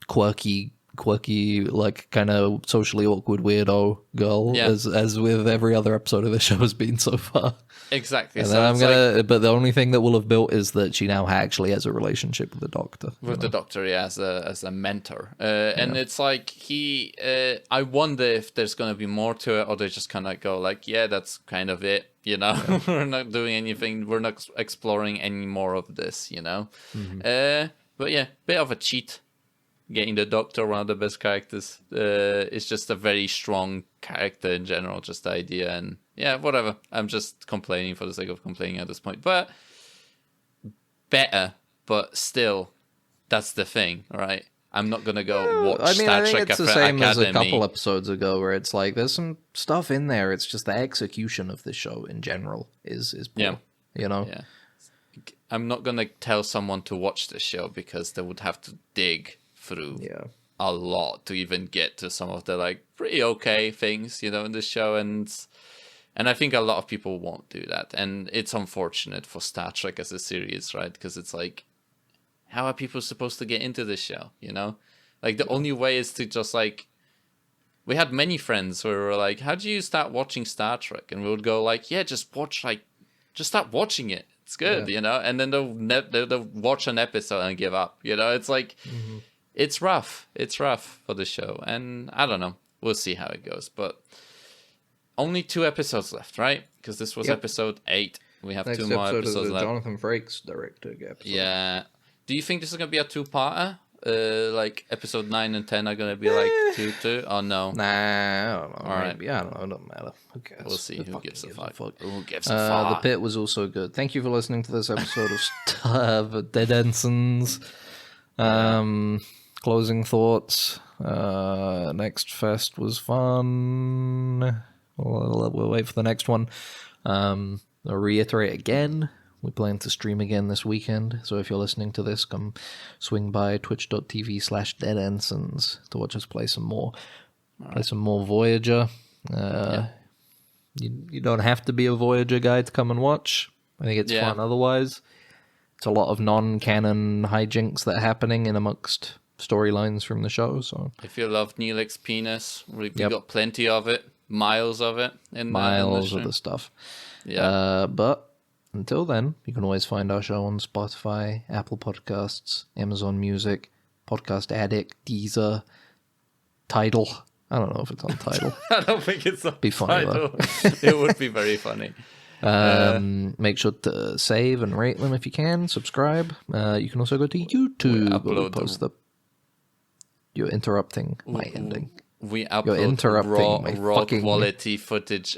quirky, like kind of socially awkward weirdo girl, as with every other episode of the show has been so far. Exactly. And then but the only thing that will have built is that she now actually has a relationship with the Doctor. With the Doctor, as a mentor. And it's like I wonder if there's going to be more to it, or they just kind of go like, yeah, that's kind of it. We're not doing anything. We're not exploring any more of this. Mm-hmm. But yeah, bit of a cheat. Getting the Doctor, one of the best characters. It's just a very strong character in general, just the idea. And yeah, whatever. I'm just complaining for the sake of complaining at this point. But better, but still, that's the thing, right? I'm not going to go watch Star Trek Academy. I think it's the same as a couple episodes ago where it's like, there's some stuff in there. It's just the execution of the show in general is poor, Yeah. I'm not going to tell someone to watch this show because they would have to dig through a lot to even get to some of the like pretty okay things, in the show, and I think a lot of people won't do that, and it's unfortunate for Star Trek as a series, right? Because it's like, how are people supposed to get into this show? Like the only way is to just like, we had many friends who were like, how do you start watching Star Trek? And we would go like, yeah, just start watching it. It's good, and then they'll watch an episode and give up. It's like. Mm-hmm. It's rough. It's rough for the show. And I don't know. We'll see how it goes. But only 2 episodes left, right? Because this was episode 8. We have 2 more episodes left. Jonathan Frakes directed episode. Yeah. Do you think this is going to be a 2-parter? Like episode 9 and 10 are going to be like 2? Or no? Nah, I don't know. All right. Maybe. I don't know. It doesn't matter. Who cares? We'll see. Who gives a fuck? Who gives a fuck? The Pit was also good. Thank you for listening to this episode of Dead Ensigns. Closing thoughts. Next fest was fun. We'll wait for the next one. I'll reiterate again. We plan to stream again this weekend. So if you're listening to this, come swing by twitch.tv/deadensigns to watch us play some more. Play some more Voyager. You don't have to be a Voyager guy to come and watch. I think it's fun otherwise. It's a lot of non-canon hijinks that are happening in amongst storylines from the show. So if you love Neelix's penis, we've got plenty of it, miles of it, miles of the stuff. Yeah. But until then, you can always find our show on Spotify, Apple Podcasts, Amazon Music, Podcast Addict, Deezer, Tidal. I don't know if it's on Tidal. I don't think it's on Tidal. It would be very funny. Make sure to save and rate them if you can. Subscribe. You can also go to YouTube. You're interrupting my ending. We upload raw quality footage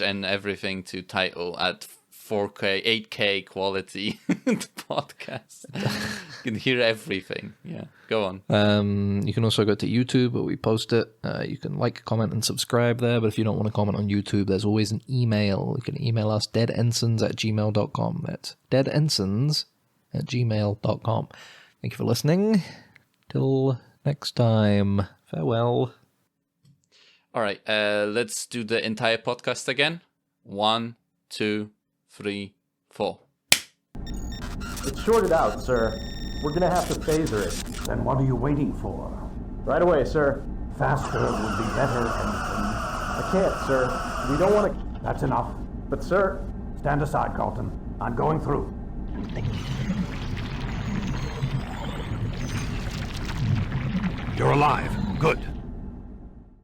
and everything to Tidal at 4K, 8K quality podcast. You can hear everything. Yeah, go on. You can also go to YouTube where we post it. You can like, comment, and subscribe there. But if you don't want to comment on YouTube, there's always an email. You can email us deadensigns@gmail.com. That's deadensigns@gmail.com. Thank you for listening. Till next time. Farewell. All right, let's do the entire podcast again. 1, 2, 3, 4. It's shorted out, sir. We're gonna have to phaser it. Then what are you waiting for? Right away, sir. Faster would be better, Ensign. I can't, sir. We don't want to... That's enough. But, sir... Stand aside, Carlton. I'm going through. You're alive. Good.